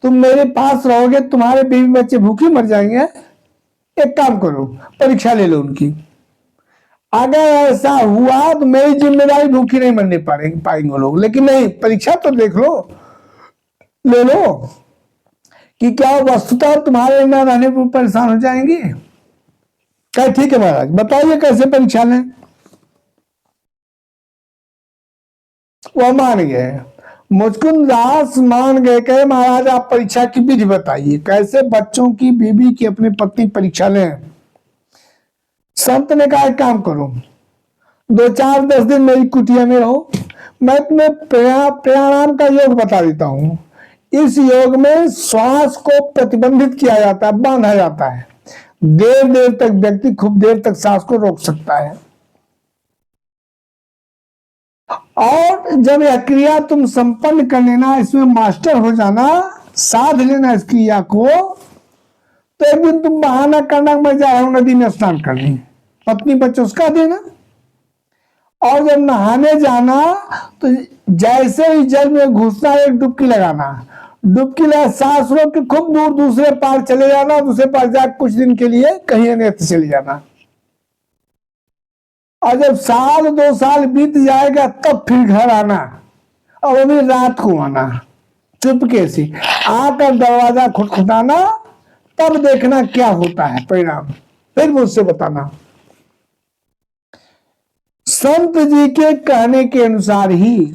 तुम मेरे पास रहोगे, तुम्हारे बीवी बच्चे भूखे मर जाएंगे। एक काम करो, परीक्षा ले लो उनकी, अगर ऐसा हुआ तो मेरी जिम्मेदारी, भूखी नहीं मरने पाएंगे लोग, लेकिन नहीं, परीक्षा तो देख लो, ले लो कि क्या वस्तुतः तुम्हारे न रहने पर परेशान हो जाएंगे। क्या ठीक है महाराज, बताइए कैसे परीक्षा लें। वह मान गए। मुचकुंद दास मान गए, कहे महाराज आप परीक्षा की विधि बताइए, कैसे बच्चों की, बीबी की, अपनी पत्नी परीक्षा लें। संत ने कहा एक काम करो, 2-4-10 दिन मेरी कुटिया में रहो, मैं तुम्हें प्राणायाम का योग बता देता हूं। इस योग में श्वास को प्रतिबंधित किया जाता है, बांधा जाता है। देर देर तक व्यक्ति खूब देर तक सांस को रोक सकता है। और जब यह क्रिया तुम संपन्न कर लेना, इसमें मास्टर हो जाना, साध लेना इस क्रिया को, तो एक दिन तुम बहाना करना मैं जा रहा हूं नदी में स्नान करने, पत्नी बच्चों उसका देना। और जब नहाने जाना तो जैसे ही जल में घुसना एक डुबकी लगाना, डुबकी लगा सांस रोक के खूब दूर दूसरे पार चले जाना, दूसरे पार जाकर कुछ दिन के लिए कहीं अन्यत्र चले जाना। और जब 1-2 साल बीत जाएगा तब फिर घर आना, और वो भी रात को आना, चुपके से आकर दरवाजा खटखटाना, तब देखना क्या होता है परिणाम, फिर मुझसे बताना। संत जी के कहने के अनुसार ही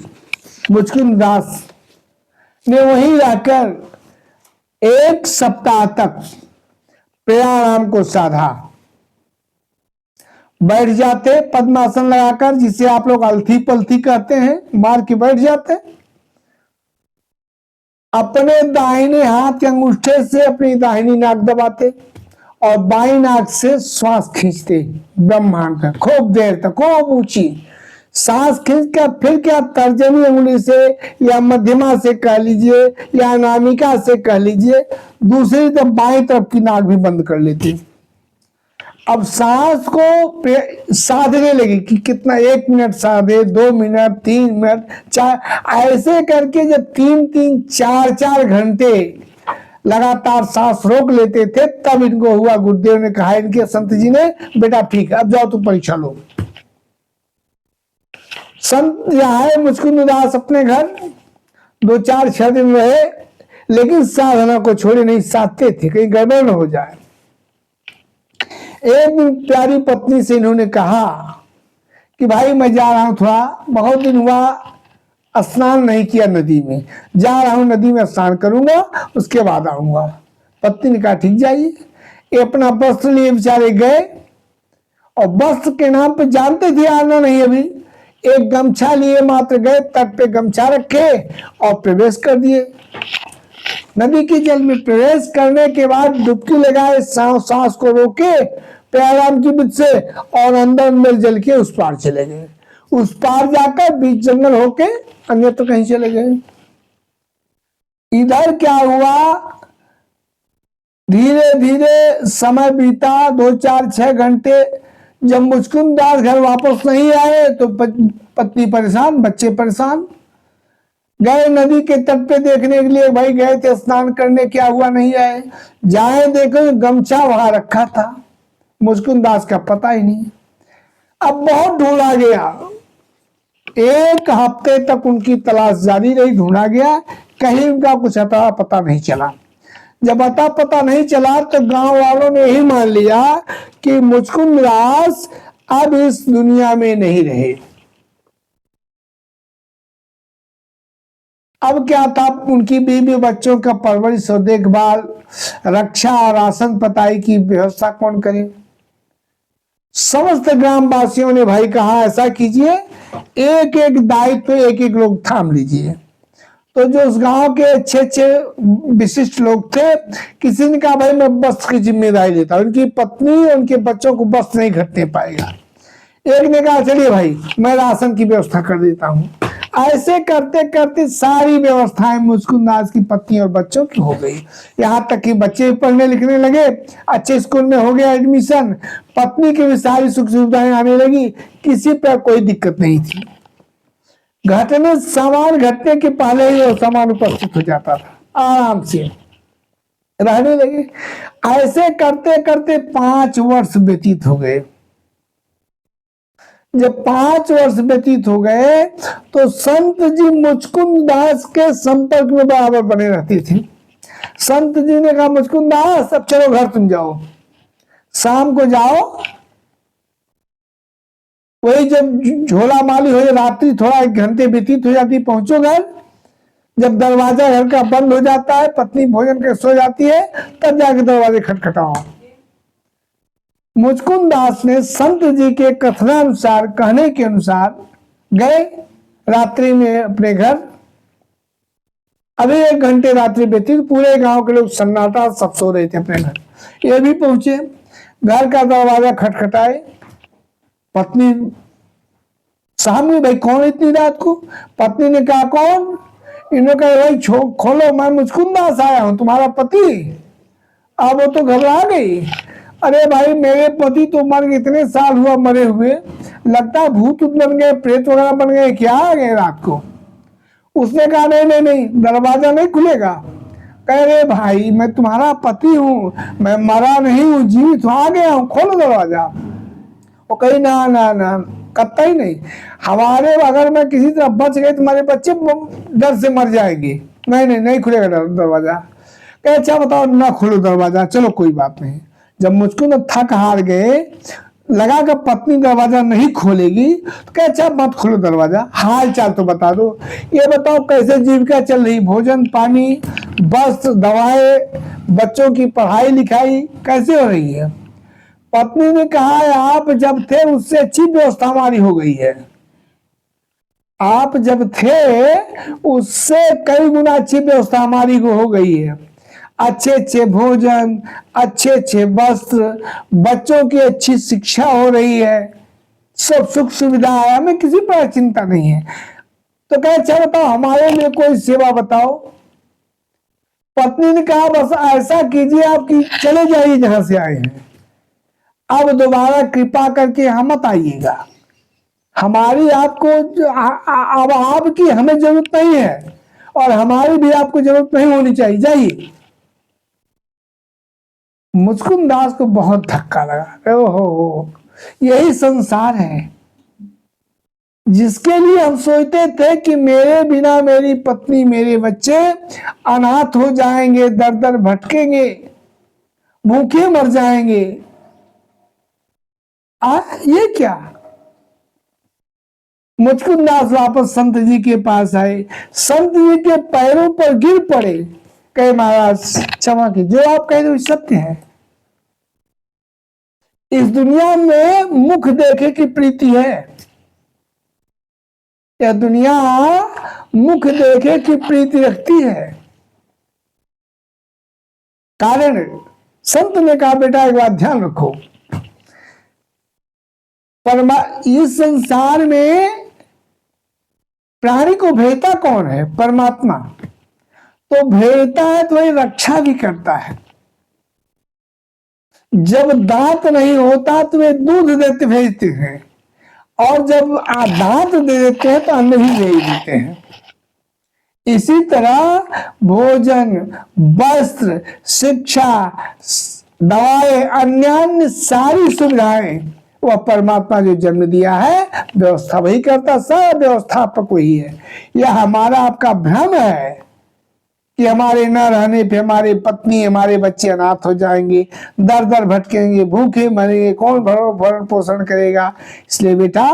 मुचकुंद दास ने वहीं रहकर 1 सप्ताह तक प्राणायाम को साधा। बैठ जाते पद्मासन लगाकर, जिसे आप लोग अलथी पलथी कहते हैं, मार के बैठ जाते, अपने दाहिने हाथ के अंगूठे से अपनी दाहिनी नाक दबाते और बाई नाक से श्वास खींचते ब्रह्मांड का, खूब देर तक, खूब ऊंची सांस खींच कर फिर क्या तर्जनी उंगली से या मध्यमा से कह लीजिए या अनामिका से कह लीजिए, दूसरी तरफ बाई तरफ की नाक भी बंद कर लेते। अब सांस को साधने लगी कि कितना, 1 मिनट साधे, 2 मिनट, 3 मिनट, 4, ऐसे करके जब 3-3, 4-4 घंटे लगातार सांस रोक लेते थे, तब इनको हुआ, गुरुदेव ने कहा इनके, संत जी ने, बेटा ठीक है अब जाओ तुम परीक्षा लो। संत आए मुचकुंद दास अपने घर, 2-4-6 दिन रहे, लेकिन साधना को छोड़े नहीं, साधते थे कहीं गड़बड़ न हो जाए। एक दिन प्यारी पत्नी से इन्होंने कहा कि भाई मैं जा रहा हूं, थोड़ा बहुत दिन हुआ स्नान नहीं किया नदी में, जा रहा हूं नदी में स्नान करूंगा, उसके बाद आऊंगा। पत्नी ने कहा ठीक जाइए। ये अपना वस्त्र लिए बेचारे गए, और वस्त्र के नाम पे जानते थे आना नहीं, अभी एक गमछा लिए मात्र गए, तट पे गमछा रखे और प्रवेश कर दिए। नदी के जल में प्रवेश करने के बाद डुबकी लगाए, सांस को रोके प्राणायाम की विधि से, और अंदर अंदर जल के उस पार चले गए। उस पार जाकर बीच जंगल होके अन्यत्र कहीं चले गए। इधर क्या हुआ, धीरे धीरे समय बीता, 2-4-6 घंटे। जब मुचकुंद दास घर वापस नहीं आए तो पत्नी परेशान, बच्चे परेशान। गए नदी के तट पे देखने के लिए, भाई गए थे स्नान करने, क्या हुआ नहीं आए। जाए देखो गमछा वहां रखा था, मुचकुंद दास का पता ही नहीं। अब बहुत ढूंढा गया, 1 हफ्ते तक उनकी तलाश जारी रही, ढूंढा गया, कहीं उनका कुछ अता पता नहीं चला। जब अता पता नहीं चला तो गांव वालों ने यही मान लिया कि मुचकुंद दास अब इस दुनिया में नहीं रहे। अब क्या था, उनकी बीवी बच्चों का परवरिश और देखभाल, रक्षा और राशन पताई की व्यवस्था कौन करे। समस्त ग्रामवासियों ने भाई कहा ऐसा कीजिए, एक एक दायित्व एक एक लोग थाम लीजिए। तो जो उस गांव के अच्छे विशिष्ट लोग थे, किसी ने कहा भाई मैं वस्त्र की जिम्मेदारी लेता हूं, उनकी पत्नी उनके बच्चों को वस्त्र नहीं खरीदने पाएगा। एक ने कहा चलिए भाई मैं राशन की व्यवस्था कर देता हूं। ऐसे करते करते सारी व्यवस्थाएं मुचकुंद दास की पत्नी और बच्चों की हो गई। यहाँ तक कि बच्चे पढ़ने लिखने लगे, अच्छे स्कूल में हो गया एडमिशन, पत्नी की भी सारी सुख सुविधाएं आने लगी, किसी पर कोई दिक्कत नहीं थी। घटने सामान घटने के पहले ही वो सामान उपस्थित हो जाता था, आराम से रहने लगे। ऐसे करते करते 5 वर्ष व्यतीत हो गए। जब 5 वर्ष व्यतीत हो गए तो संत जी मुचकुंद दास के संपर्क में बराबर बने रहते थे। संत जी ने कहा मुचकुंद दास अब चलो घर तुम जाओ, शाम को जाओ वही जब झोला माली हो रात्रि थोड़ा 1 घंटे व्यतीत हो जाती, पहुंचो घर, जब दरवाजा घर का बंद हो जाता है, पत्नी भोजन के सो जाती है, तब जाके दरवाजे खटखटाओ। मुचकुंद दास ने संत जी के कथनानुसार, कहने के अनुसार गए रात्रि में अपने घर। अभी 1 घंटे रात्रि व्यतीत, पूरे गांव के लोग सन्नाटा, सब सो रहे थे अपने घर। ये भी पहुंचे, घर का दरवाजा खटखटाए, पत्नी सामने, भाई कौन इतनी रात को? पत्नी ने कहा कौन? इन्होंने कहा भाई खोलो, मैं मुचकुंद दास आया हूं, तुम्हारा पति। अब वो तो घबरा गई, अरे भाई मेरे पति तो मर गए, इतने साल हुआ मरे हुए, लगता है भूत बन गए, प्रेत वगैरह बन गए, क्या आ गए रात को? उसने कहा नहीं नहीं नहीं, दरवाजा नहीं खुलेगा। कह रहे भाई मैं तुम्हारा पति हूं, मैं मरा नहीं हूं, जीवित आ गया हूं, खोलो दरवाजा। वो कही ना ना ना, कतई नहीं, हमारे अगर मैं किसी तरह बच गई, तुम्हारे बच्चे डर से मर जाएंगे। नहीं नहीं नहीं खुलेगा दरवाजा। कहे अच्छा बताओ, ना खोलो दरवाजा, चलो कोई बात नहीं। जब मुझको थक हार गए, लगा कि पत्नी दरवाजा नहीं खोलेगी, तो कहे अच्छा मत खोलो दरवाजा, हाल चाल तो बता दो, ये बताओ कैसे जीविका चल रही, भोजन पानी, वस्त्र, दवाएं, बच्चों की पढ़ाई लिखाई कैसे हो रही है? पत्नी ने कहा आप जब थे उससे अच्छी व्यवस्था हमारी हो गई है, आप जब थे उससे कई गुना अच्छी व्यवस्था हमारी हो गई है। अच्छे अच्छे भोजन, अच्छे अच्छे वस्त्र, बच्चों की अच्छी शिक्षा हो रही है, सब सुख सुविधा है, हमें किसी पर चिंता नहीं है। तो कहे अच्छा बताओ हमारे लिए कोई सेवा बताओ। पत्नी ने कहा बस ऐसा कीजिए आपकी चले जाइए जहां से आए हैं, अब दोबारा कृपा करके यहाँ मत आइएगा, हमारी आपको अब आपकी हमें जरूरत नहीं है, और हमारी भी आपको जरूरत नहीं होनी चाहिए, जाइए। मुचकुंद दास को बहुत धक्का लगा, ओहो यही संसार है जिसके लिए हम सोचते थे कि मेरे बिना मेरी पत्नी मेरे बच्चे अनाथ हो जाएंगे, दर दर भटकेंगे, भूखे मर जाएंगे। ये क्या? मुचकुंद दास वापस संत जी के पास आए, संत जी के पैरों पर गिर पड़े, कहे महाराज क्षमा की, जो आप कह रहे हो सत्य है। इस दुनिया में मुख देखे की प्रीति है, यह दुनिया मुख देखे की प्रीति रखती है। कारण संत ने कहा बेटा एक बात ध्यान रखो, इस संसार में प्राणी को भेदता कौन है? परमात्मा। तो भेदता है तो ये रक्षा भी करता है। जब दांत नहीं होता तो वे दूध देते भेजते हैं, और जब दांत दे देते हैं तो अन्न भी भेज देते हैं। इसी तरह भोजन, वस्त्र, शिक्षा, दवाएं, अन्य सारी सुविधाएं वह परमात्मा जो जन्म दिया है, व्यवस्था वही करता, सब व्यवस्थापक वही है। यह हमारा आपका भ्रम है कि हमारे न रहने पे हमारे पत्नी हमारे बच्चे अनाथ हो जाएंगे, दर दर भटकेंगे, भूखे मरेंगे, कौन भरण पोषण करेगा? इसलिए बेटा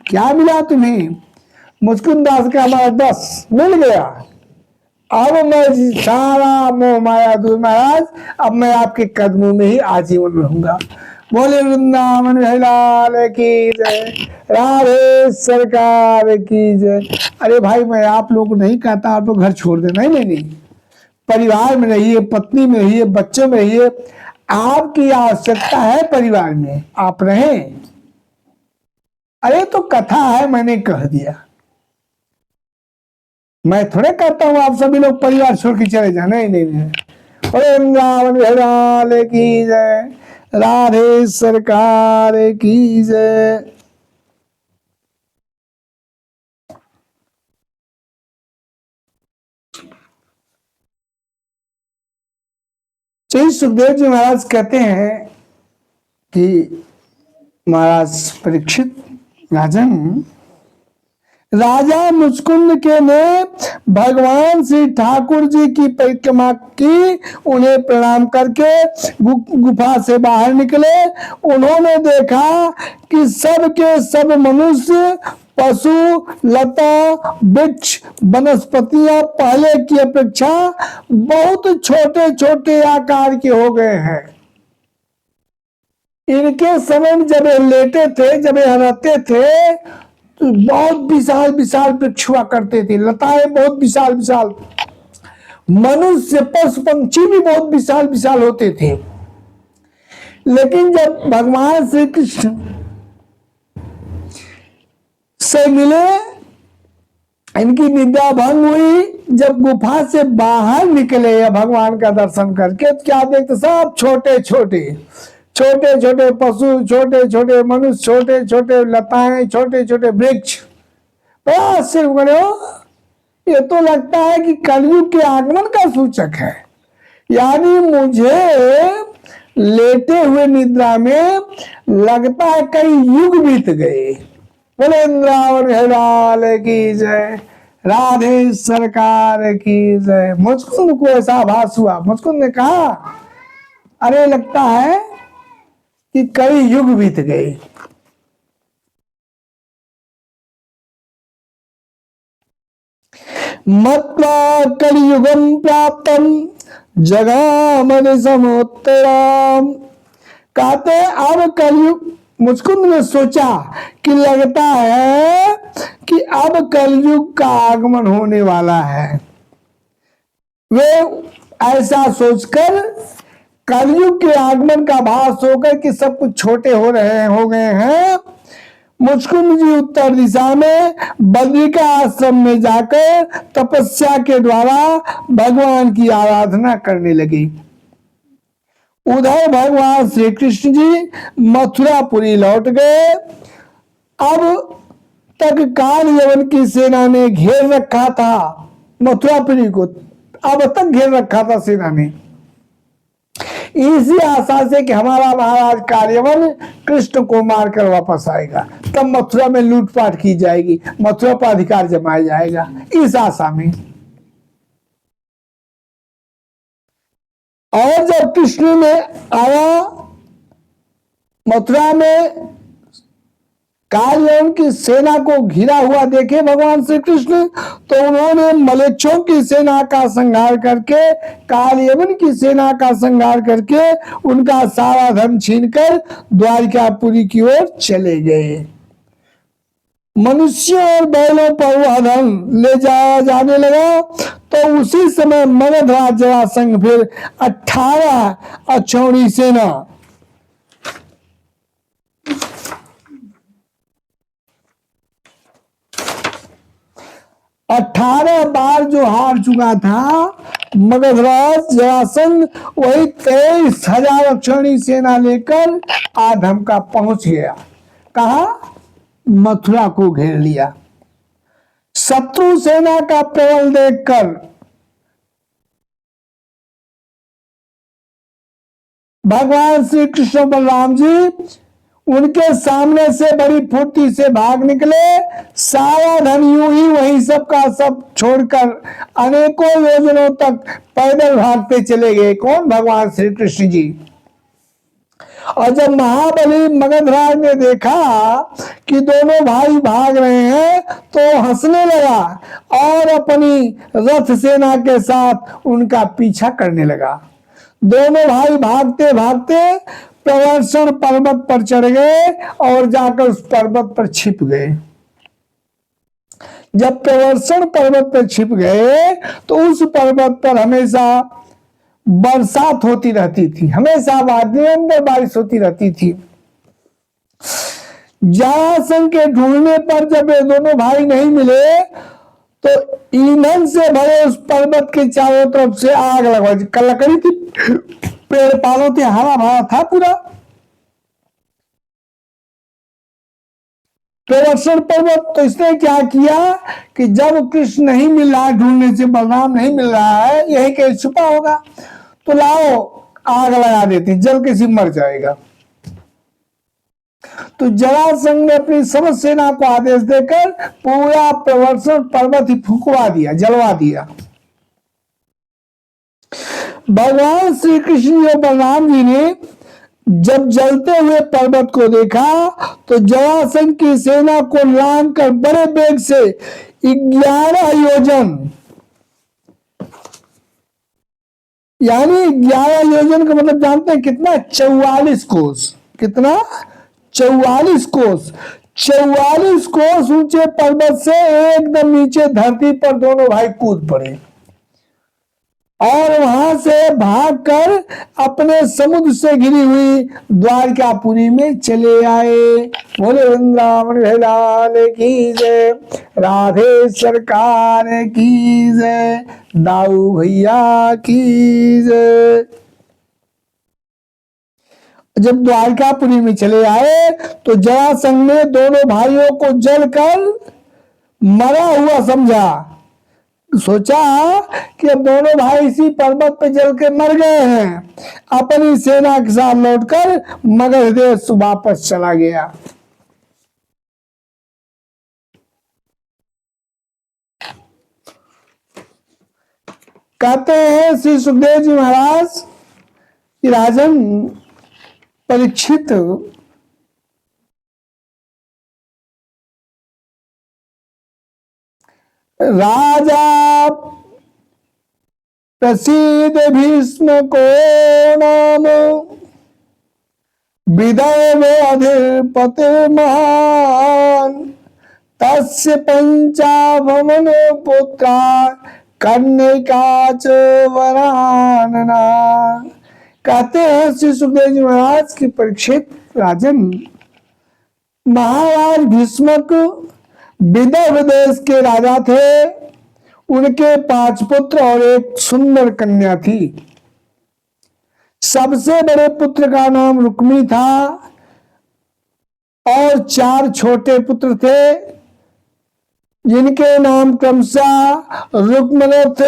क्या मिला तुम्हें? मुचकुंद दास का हमारा 10 मिल गया, अब मैं सारा मोह माया दूर महाराज, अब मैं आपके कदमों में ही आजीवन रहूंगा। बोले वृंदावन लाल की जय, राधे सरकार की जय। अरे भाई मैं आप लोग को नहीं कहता आप लोग घर छोड़ दे, नहीं नहीं नहीं, परिवार में रहिए, पत्नी में रहिए, बच्चों में रहिए, आपकी आवश्यकता है परिवार में, आप रहें। अरे तो कथा है, मैंने कह दिया, मैं थोड़े कहता हूं आप सभी लोग परिवार छोड़ के चले जाए, नहीं नहीं नहीं। वृंदावन की जय, राधे सरकार की जय। श्री सुखदेव जी महाराज कहते हैं कि महाराज परीक्षित राजन, राजा मुचकुंद के ने भगवान श्री ठाकुर जी की परिक्रमा की, उन्हें प्रणाम करके गुफा से बाहर निकले। उन्होंने देखा कि सब के सब मनुष्य, पशु, लता, वृक्ष, वनस्पतियां पहले की अपेक्षा बहुत छोटे छोटे आकार के हो गए हैं। इनके समय में जब ये लेटे थे, जब ये रहते थे, तो बहुत विशाल विशाल वृक्ष हुआ करते थे, लताएं बहुत विशाल विशाल, मनुष्य, पशु, पंछी भी बहुत विशाल विशाल होते थे। लेकिन जब भगवान श्री कृष्ण से मिले, इनकी निद्रा भंग हुई, जब गुफा से बाहर निकले या भगवान का दर्शन करके, तो क्या देखते, सब छोटे छोटे छोटे छोटे पशु, छोटे छोटे मनुष्य, छोटे छोटे लताएं, छोटे छोटे वृक्ष। बड़ा आश्चर्य करे हो, ये तो लगता है कि कलयुग के आगमन का सूचक है। यानी मुझे लेटे हुए निद्रा में लगता है कई युग बीत गए। बोले इंद्रावन की जय, राधे सरकार की जय। मुझको को ऐसा आभास हुआ, मुझको ने कहा अरे लगता है कि कई युग बीत गए। मत्वा कलियुगम प्राप्तम जगामद समुत्तराम। कहते अब कलयुग, मुझको ने सोचा कि लगता है कि अब कलयुग का आगमन होने वाला है। वे ऐसा सोचकर कलयुग के आगमन का भास होकर कि सब कुछ छोटे हो गए हैं, मुचकुंद जी उत्तर दिशा में बद्रिका आश्रम में जाकर तपस्या के द्वारा भगवान की आराधना करने लगी। उधर भगवान श्री कृष्ण जी मथुरापुरी लौट गए। अब तक काल यवन की सेना ने घेर रखा था मथुरापुरी को, अब तक घेर रखा था सेना ने, इसी आशा से कि हमारा महाराज कार्यवन कृष्ण को मारकर वापस आएगा, तब मथुरा में लूटपाट की जाएगी, मथुरा पर अधिकार जमाया जाएगा, इस आशा में। और जब कृष्ण ने आया मथुरा में, कालयवन की सेना को घिरा हुआ देखे भगवान श्री कृष्ण, तो उन्होंने मलेच्छों की सेना का संहार करके, कालयवन की सेना का संहार करके उनका सारा धन छीनकर द्वारिकापुरी की ओर चले गए। मनुष्यों और बैलों पर वह धन ले जाया जाने लगा। तो उसी समय मगधराज जरासंध फिर 18 अक्षौणी सेना 18 बार जो हार चुका था मगधराज जरासंध, वही 23,000 अक्षौणी सेना लेकर आधम का पहुंच गया। कहा? मथुरा को घेर लिया। शत्रु सेना का प्रबल देखकर भगवान श्री कृष्ण बलराम जी उनके सामने से बड़ी फुर्ती से भाग निकले। सारा धन यूं ही वहीं सबका सब छोड़कर अनेकों योजनों तक पैदल भागते चले गए। कौन? भगवान श्री कृष्ण जी। और जब महाबली मगधराज ने देखा कि दोनों भाई भाग रहे हैं, तो हंसने लगा और अपनी रथ सेना के साथ उनका पीछा करने लगा। दोनों भाई भागते भागते प्रवर्षण पर्वत पर चढ़ गए और जाकर उस पर्वत पर छिप गए। जब प्रवर्षण पर्वत पर छिप गए, तो उस पर्वत पर हमेशा बरसात होती रहती थी, हमेशा निरंतर बारिश होती रहती थी। जरासंध के ढूंढने पर जब ये दोनों भाई नहीं मिले, तो ईंधन से भरे उस पर्वत के चारों तरफ से आग लगवा, लकड़ी थी, पेड़ पालों थे, हरा भरा था पूरा। प्रवर्षण पर्वत। तो इसने क्या किया कि जब कृष्ण नहीं मिल रहा है, ढूंढने से बलराम नहीं मिल रहा है, यही कहीं छुपा होगा, तो लाओ आग लगा देती, जल किसी मर जाएगा। तो जरासंध ने अपनी समस्त सेना को आदेश देकर पूरा प्रवर्षण पर्वत ही फुकवा दिया, जलवा दिया। भगवान श्री कृष्ण और बलराम जी ने जब जलते हुए पर्वत को देखा तो जरासंध की सेना को लांग कर बड़े वेग से 11 योजन, यानी 11 योजन का मतलब जानते हैं कितना? 44 कोस। कितना? 44 कोस। 44 कोस ऊंचे पर्वत से एकदम नीचे धरती पर दोनों भाई कूद पड़े और वहां से भागकर अपने समुद्र से घिरी हुई द्वारकापुरी में चले आए। बोले वृंदावन लाल की जय, राधे सरकार की जय, दाऊ भैया की जय। जब द्वारकापुरी में चले आए तो जरासंध ने दोनों भाइयों को जलकर मरा हुआ समझा। सोचा कि अब दोनों भाई इसी पर्वत पे जल के मर गए हैं। अपनी सेना के साथ लौटकर मगध देश वापस चला गया। कहते हैं श्री सुखदेव जी महाराज कि राजन परीक्षित राजा प्रसीद भीष्म को नाम, विदर्भ अधिपति महान, तस्य पंचाभवन पुत्रा कन्यका च वरानना। कहते हैं श्री सुखदेव जी महाराज की परीक्षित राजन, महाराज भीष्मक विदर्भ देश के राजा थे। उनके 5 पुत्र और एक सुंदर कन्या थी। सबसे बड़े पुत्र का नाम रुक्मी था और 4 छोटे पुत्र थे जिनके नाम क्रमशः रुक्मरथ,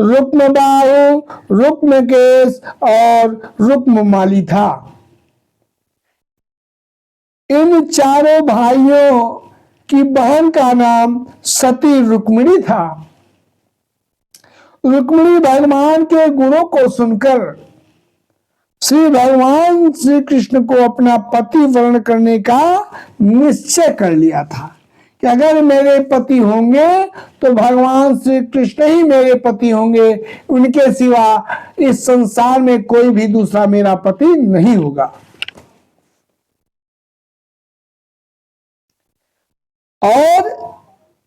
रुक्मबाहु, रुक्मकेश और रुक्ममाली था। इन चारों भाइयों की बहन का नाम सती रुक्मिणी था। रुक्मिणी भगवान के गुणों को सुनकर श्री भगवान श्री कृष्ण को अपना पति वर्ण करने का निश्चय कर लिया था कि अगर मेरे पति होंगे तो भगवान श्री कृष्ण ही मेरे पति होंगे, उनके सिवा इस संसार में कोई भी दूसरा मेरा पति नहीं होगा। और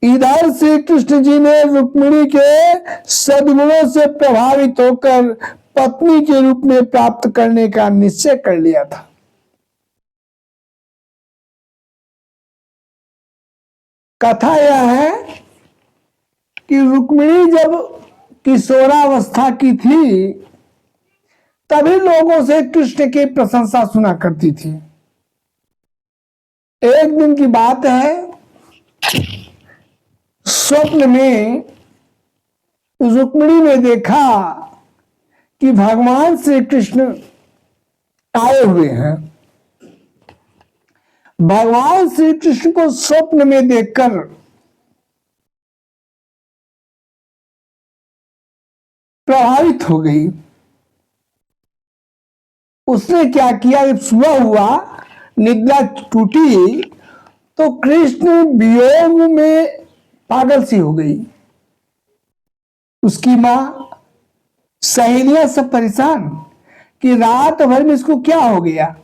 इधर श्री कृष्ण जी ने रुक्मिणी के सद्गुणों से प्रभावित होकर पत्नी के रूप में प्राप्त करने का निश्चय कर लिया था। कथा यह है कि रुक्मिणी जब किशोरावस्था की थी तभी लोगों से कृष्ण की प्रशंसा सुना करती थी। एक दिन की बात है, स्वप्न में रुक्मिणी ने देखा कि भगवान श्री कृष्ण आए हुए हैं। भगवान श्री कृष्ण को स्वप्न में देखकर प्रभावित हो गई। उसने क्या किया, जब सुबह हुआ, निद्रा टूटी तो कृष्ण वियोग में पागल सी हो गई। उसकी मां, सहेलियां सब परेशान कि रात भर में इसको क्या हो गया।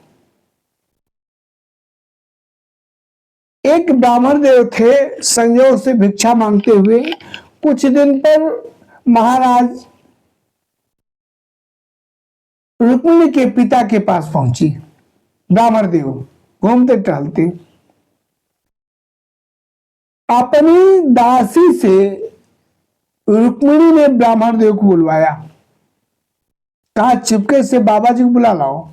एक ब्राह्मण देव थे, संयोग से भिक्षा मांगते हुए कुछ दिन पर महाराज रुक्मिणी के पिता के पास पहुंची। ब्राह्मण देव घूमते टहलते अपनी दासी से रुक्मिणी ने ब्राह्मण देव को बुलवाया, कहा चुपके से बाबा जी को बुला लाओ।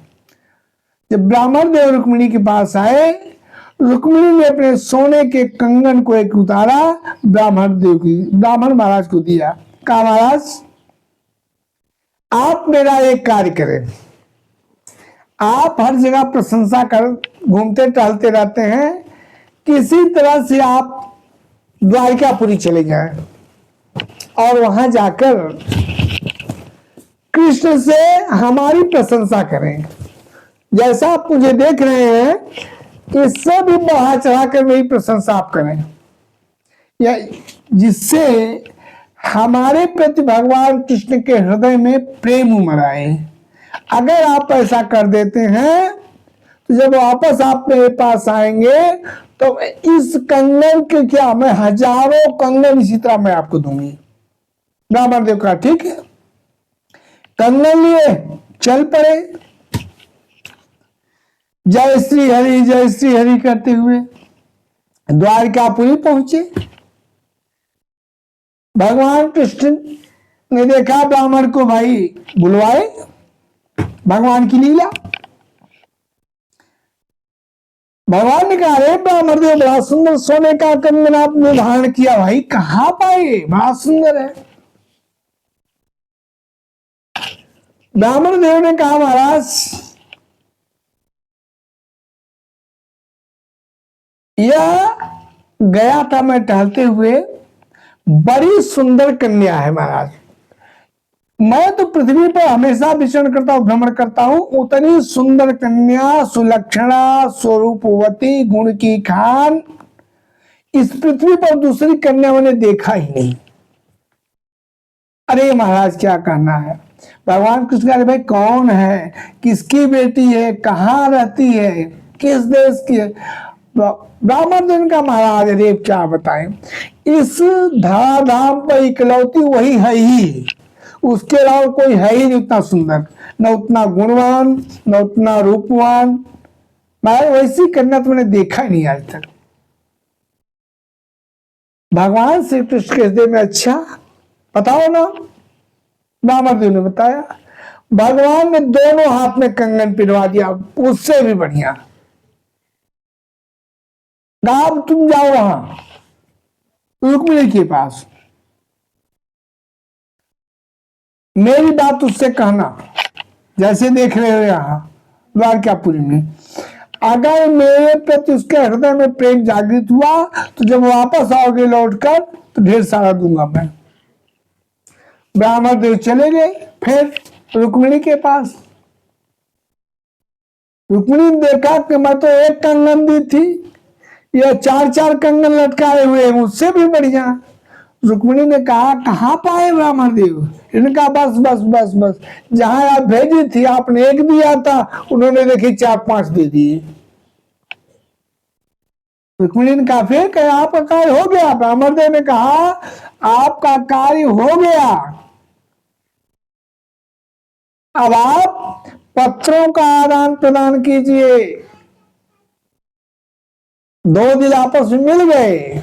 जब ब्राह्मण देव रुक्मिणी के पास आए, रुक्मिणी ने अपने सोने के कंगन को एक उतारा, ब्राह्मण महाराज को दिया। कहा महाराज आप मेरा एक कार्य करें, आप हर जगह प्रशंसा घूमते टहलते रहते हैं, किसी तरह से आप द्वारिकापुरी चले जाएं और वहां जाकर कृष्ण से हमारी प्रशंसा करें। जैसा आप मुझे देख रहे हैं, इससे भी बढ़ा चढ़ा कर मेरी प्रशंसा आप करें, या जिससे हमारे प्रति भगवान कृष्ण के हृदय में प्रेम उमड़ आए। अगर आप ऐसा कर देते हैं तो जब वापस आप मेरे पास आएंगे तो इस कंगन के क्या, मैं हजारों कंगन इसी तरह मैं आपको दूंगी। ब्राह्मण देव का ठीक है, कंगन लिए चल पड़े, जय श्री हरि करते हुए द्वारकापुरी पहुंचे। भगवान कृष्ण ने देखा ब्राह्मण को, भाई बुलवाए, भगवान की लीला। भगवान ने कहा, अरे ब्राह्मण देव बड़ा सुंदर सोने का कंगन आपने धारण किया, भाई कहां पाए, बड़ा सुंदर है। ब्राह्मण देव ने कहा, महाराज यह गया था मैं टहलते हुए, बड़ी सुंदर कन्या है महाराज। मैं तो पृथ्वी पर हमेशा विचरण करता हूं, भ्रमण करता हूं, उतनी सुंदर कन्या, सुलक्षणा, स्वरूपवती, गुण की खान इस पृथ्वी पर दूसरी कन्या मैंने देखा ही नहीं। अरे महाराज क्या कहना है। भगवान कृष्ण कह रहे, भाई कौन है, किसकी बेटी है, कहाँ रहती है, किस देश की है। ब्राह्मण दिन का महाराज, अरे क्या बताएं, इस धराधाम पर इकलौती वही है ही, उसके अलावा कोई है ही नहीं उतना सुंदर, न उतना गुणवान, न उतना रूपवान। मैं वैसी कन्या तो मैंने देखा ही नहीं आज तक। भगवान श्री कृष्ण के हृदय में, अच्छा बताओ ना। ब्राह्मण देव ने बताया, भगवान ने दोनों हाथ में कंगन पिनवा दिया, उससे भी बढ़िया। अब तुम जाओ वहां रुक्मिणी के पास, मेरी बात उससे कहना, जैसे देख रहे हो यहां द्वारकापुरी में। अगर मेरे प्रति उसके हृदय में प्रेम जागृत हुआ तो जब वापस आओगे लौटकर तो ढेर सारा दूंगा मैं। ब्राह्मण देव चले गए फिर रुक्मिणी के पास। रुक्मिणी ने देखा कि मैं तो एक कंगन दी थी, यह चार चार कंगन लटकाए हुए, मुझसे भी बढ़िया। रुक्मिणी ने कहा, कहाँ पाए ब्राह्मण देव। इनका बस बस बस बस, जहां आप भेजी थी आपने एक दिया था, उन्होंने देखी 4-5 दे दिए। रुक्मिणी ने कहा, फिर क्या आपका कार्य हो गया। ब्राह्मण देव ने कहा, आपका कार्य हो गया, अब आप पत्रों का आदान प्रदान कीजिए। 2 दिल आपस में मिल गए।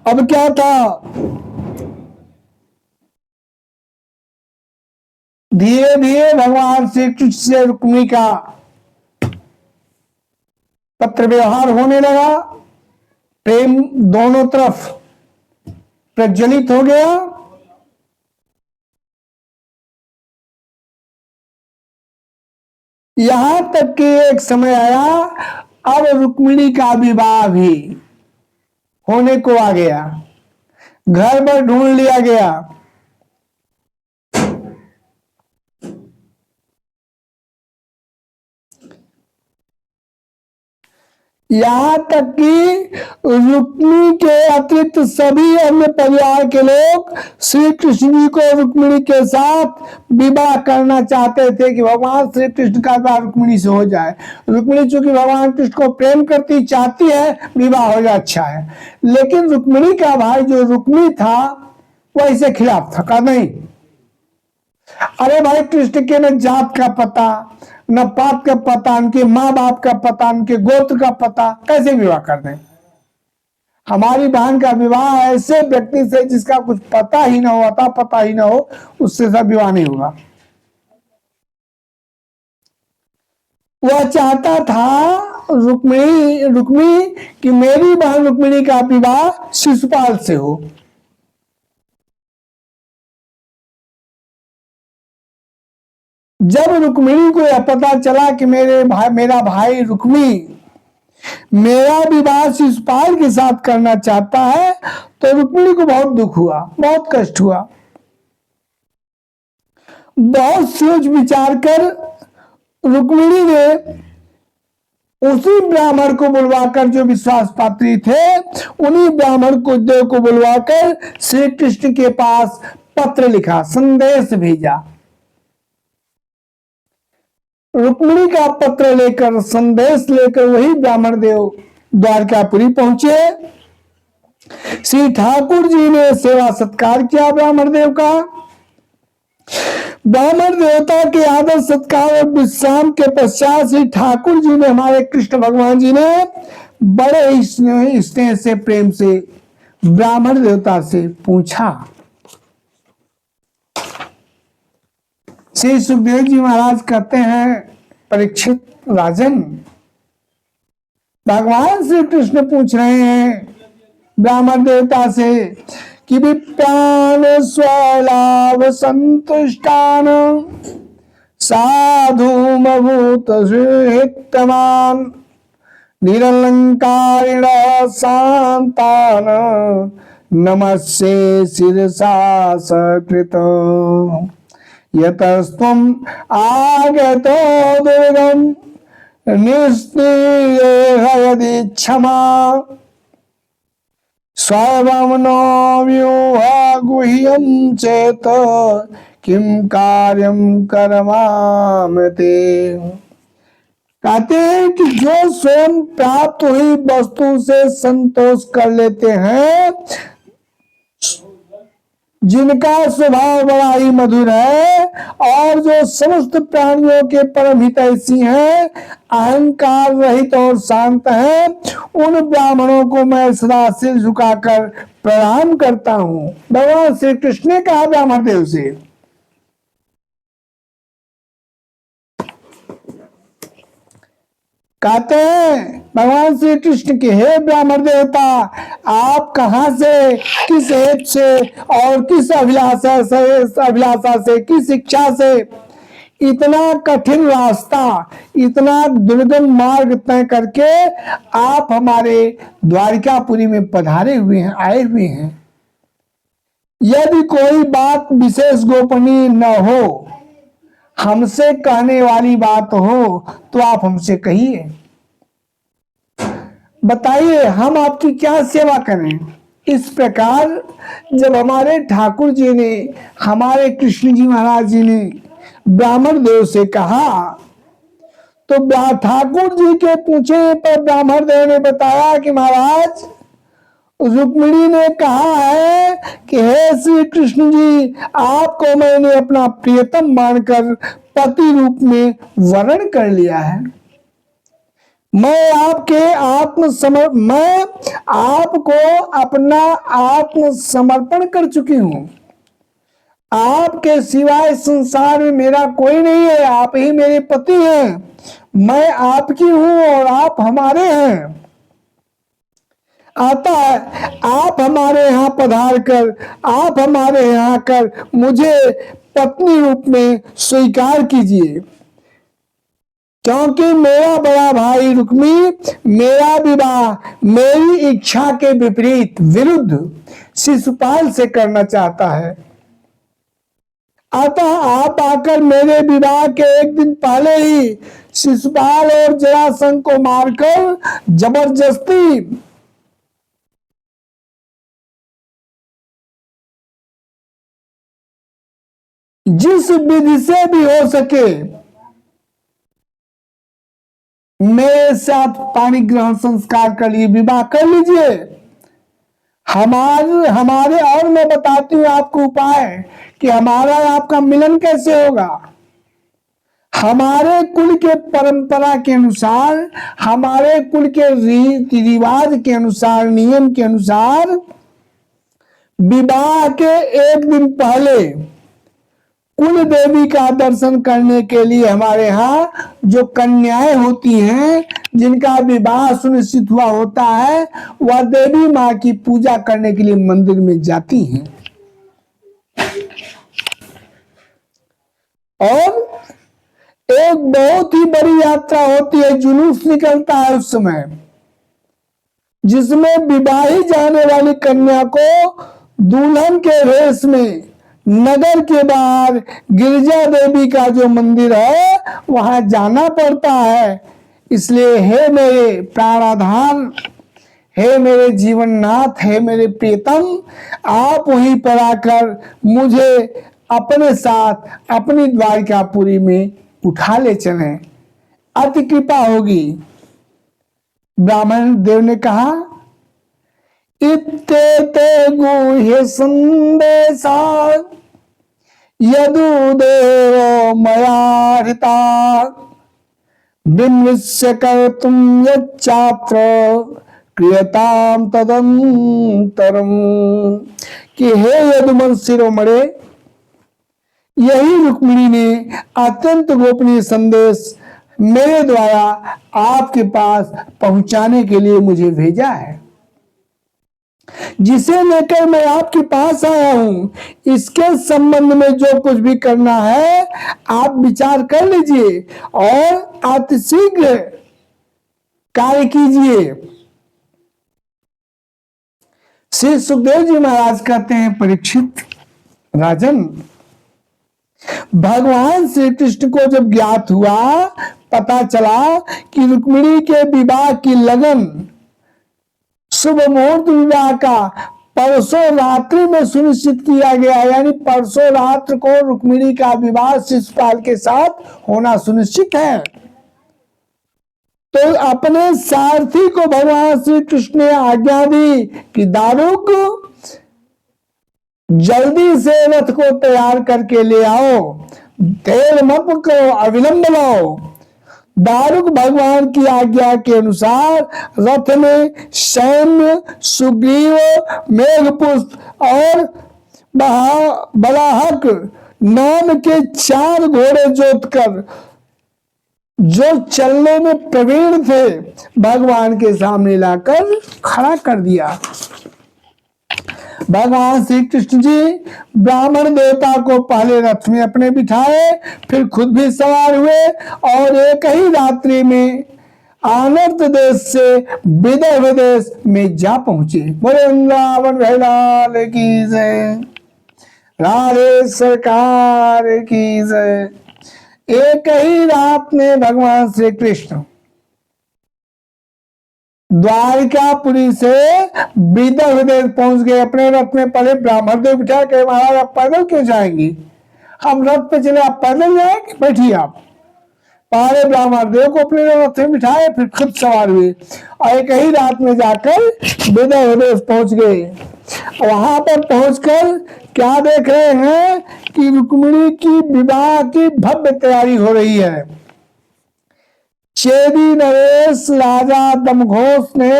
अब क्या था, धीरे धीरे भगवान श्री कृष्ण से रुक्मिणी का पत्र व्यवहार होने लगा, प्रेम दोनों तरफ प्रज्वलित हो गया। यहां तक कि एक समय आया, अब रुक्मिणी का विवाह भी होने को आ गया, घर पर ढूंढ लिया गया। यहां तक कि रुक्मिणी के अतिरिक्त सभी अन्य परिवार के लोग श्री कृष्ण जी को रुक्मिणी के साथ विवाह करना चाहते थे कि भगवान श्री कृष्ण का विवाह रुक्मिणी से हो जाए। रुक्मिणी चूंकि भगवान कृष्ण को प्रेम करती, चाहती है विवाह हो जाए, अच्छा है। लेकिन रुक्मिणी का भाई जो रुक्मी था वह इसे खिलाफ था, कहा नहीं, अरे भाई कृष्ण के न जात का पता, न पात का पता, उनके माँ बाप का पता, उनके गोत्र का पता, कैसे विवाह कर दें। हमारी बहन का विवाह ऐसे व्यक्ति से जिसका कुछ पता ही ना हो, अता पता ही ना हो, उससे सब विवाह नहीं होगा। वह चाहता था रुक्मिणी कि मेरी बहन रुक्मिणी का विवाह शिशुपाल से हो। जब रुक्मिणी को यह पता चला कि मेरा भाई रुक्मी मेरा विवाह शिशुपाल के साथ करना चाहता है, तो रुक्मिणी को बहुत दुख हुआ, बहुत कष्ट हुआ। बहुत सोच विचार कर रुक्मिणी ने उसी ब्राह्मण को बुलवाकर, जो विश्वास पात्री थे, उन्हीं ब्राह्मण को देव को बुलवाकर श्री कृष्ण के पास पत्र लिखा, संदेश भेजा। रुक्मिणी का पत्र लेकर, संदेश लेकर वही ब्राह्मण देव द्वारकापुरी पहुंचे। श्री ठाकुर जी ने सेवा सत्कार किया ब्राह्मण देव का। ब्राह्मण देवता के आदर सत्कार और विश्राम के पश्चात श्री ठाकुर जी ने, हमारे कृष्ण भगवान जी ने बड़े ही स्नेह से, प्रेम से ब्राह्मण देवता से पूछा। श्री सुखदेव जी महाराज कहते हैं, परीक्षित राजन, भगवान श्री कृष्ण पूछ रहे हैं ब्राह्मण देवता से कि विप्रान स्वलाभ संतुष्टान साधु मभूत हितमान निरलंकारिण शांतान नमस्ये शिरसा सकृत यतस्त्वम् आगतो दुर्गम निस्तेय यदि क्षमा स्वयं गुह्यम चेत किम कार्यम करमामते। कहते हैं कि जो स्वयं प्राप्त हुई वस्तु से संतोष कर लेते हैं, जिनका स्वभाव बड़ा ही मधुर है और जो समस्त प्राणियों के परम हितैषी हैं, अहंकार रहित और शांत हैं, उन ब्राह्मणों को मैं सदा सिर झुकाकर प्रणाम करता हूं। भगवान श्री कृष्ण ने कहा ब्राह्मण देव से। कहते हैं भगवान श्री कृष्ण के, हे ब्राह्मण देवता, आप कहां से, किस हेतु से और किस अभिलाषा से, किस इच्छा से इतना कठिन रास्ता, इतना दुर्गम मार्ग तय करके आप हमारे द्वारिकापुरी में पधारे हुए हैं, आए हुए हैं। यदि कोई बात विशेष गोपनीय न हो, हमसे कहने वाली बात हो, तो आप हमसे कहिए, बताइए हम आपकी क्या सेवा करें। इस प्रकार जब हमारे ठाकुर जी ने, हमारे कृष्ण जी महाराज जी ने ब्राह्मण देव से कहा, तो ठाकुर जी के पूछे पर ब्राह्मण देव ने बताया कि महाराज, रुक्मिणी ने कहा है कि हे श्री कृष्ण जी, आपको मैंने अपना प्रियतम मानकर पति रूप में वर्ण कर लिया है। मैं आपको अपना आत्मसमर्पण कर चुकी हूं। आपके सिवाय संसार में मेरा कोई नहीं है, आप ही मेरे पति हैं। मैं आपकी हूं और आप हमारे हैं। अतः आप हमारे यहाँ पधार कर, आप हमारे यहाँ आकर मुझे पत्नी रूप में स्वीकार कीजिए, क्योंकि मेरा बड़ा भाई रुक्मी मेरा विवाह मेरी इच्छा के विपरीत, विरुद्ध शिशुपाल से करना चाहता है। अतः आप आकर मेरे विवाह के एक दिन पहले ही शिशुपाल और जरासंध को मारकर जबरदस्ती जिस विधि से भी हो सके मेरे साथ पानी ग्रहण संस्कार कर लिए, विवाह कर लीजिए। हमारे और मैं बताती हूँ आपको उपाय कि हमारा आपका मिलन कैसे होगा। हमारे कुल के परंपरा के अनुसार, हमारे कुल के रीति रिवाज के अनुसार, नियम के अनुसार, विवाह के एक दिन पहले कुल देवी का दर्शन करने के लिए हमारे यहाँ जो कन्याएं होती हैं, जिनका विवाह सुनिश्चित हुआ होता है, वह देवी माँ की पूजा करने के लिए मंदिर में जाती हैं। और एक बहुत ही बड़ी यात्रा होती है, जुलूस निकलता है उस समय, जिसमें विवाही जाने वाली कन्या को दुल्हन के वेश में नगर के बाहर गिरजा देवी का जो मंदिर है वहां जाना पड़ता है। इसलिए हे मेरे प्राणाधान, हे मेरे जीवननाथ, हे मेरे प्रियतम, आप वहीं पर आकर मुझे अपने साथ अपनी द्वारिकापुरी में उठा ले चलें, अति कृपा होगी। ब्राह्मण देव ने कहा, इत्येते गुह्य संदेशा यदुदेवो मया हृता विमृश्य कर्तुं यच्चात्र क्रियताम तदंतरम। कि हे यदुमन शिरोमणे, यही रुक्मिणी ने अत्यंत गोपनीय संदेश मेरे द्वारा आपके पास पहुंचाने के लिए मुझे भेजा है, जिसे लेकर मैं आपके पास आया हूं। इसके संबंध में जो कुछ भी करना है आप विचार कर लीजिए और अतिशीघ्र कार्य कीजिए। श्री सुखदेव जी महाराज कहते हैं, परीक्षित राजन, भगवान श्री कृष्ण को जब ज्ञात हुआ, पता चला कि रुक्मिणी के विवाह की लगन, शुभ मुहूर्त विवाह का परसों रात्रि में सुनिश्चित किया गया, यानी परसों रात्र को रुक्मिणी का विवाह शिशुपाल के साथ होना सुनिश्चित है। तो अपने सारथी को भगवान श्री कृष्ण ने आज्ञा दी कि दारुक, जल्दी से रथ को तैयार करके ले आओ, देर मत करो, अविलंब लाओ। दारुक भगवान की आज्ञा के अनुसार रथ में सैन्य, सुग्रीव, मेघपुष्प और बलाहक नाम के 4 घोड़े जोतकर, जो चलने में प्रवीण थे, भगवान के सामने लाकर खड़ा कर दिया। भगवान श्री कृष्ण जी ब्राह्मण देवता को पहले रथ में अपने बिठाए, फिर खुद भी सवार हुए और एक ही रात्रि में आनर्त देश से विदर्भ देश में जा पहुंचे। बोले वृंदावन भैलाल की जय, राधे सरकार की जय। एक ही रात में भगवान श्री कृष्ण द्वारिकापुरी से विदर्भ देश पहुंच गए अपने रथ में। पहले ब्राह्मण देव बिठा के, महाराज आप पैदल क्यों जाएंगे, हम रथ पे चले, आप पैदल जाएंगे, बैठिए आप। पहले ब्राह्मण देव को अपने रथ में बिठाए, फिर खुद सवार हुए और एक ही रात में जाकर विदर्भ देश पहुंच गए। वहां पर पहुंचकर क्या देख रहे हैं कि रुक्मिणी की विवाह की भव्य तैयारी हो रही है। चेदी नरेश राजा दमघोष ने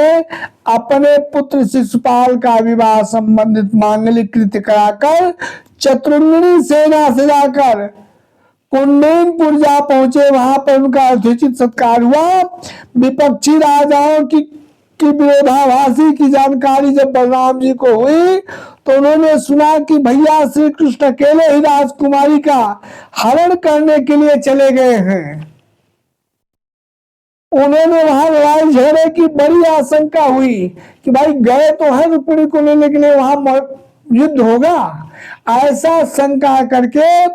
अपने पुत्र शिशुपाल का विवाह संबंधित मांगलिक कृत्य कराकर चतुरंगिणी सेना से जाकर कुंडीनपुर जा पहुंचे। वहां पर उनका यथोचित सत्कार हुआ। विपक्षी राजाओं की विरोधाभासी की जानकारी जब बलराम जी को हुई तो उन्होंने सुना कि भैया श्री कृष्ण अकेले ही राजकुमारी का हरण करने के लिए चले गए हैं। उन्होंने वहां लड़ाई झगड़े की बड़ी आशंका हुई कि भाई गए तो है रुक्मिणी को लेने के लिए, वहां युद्ध होगा। ऐसा शंका करके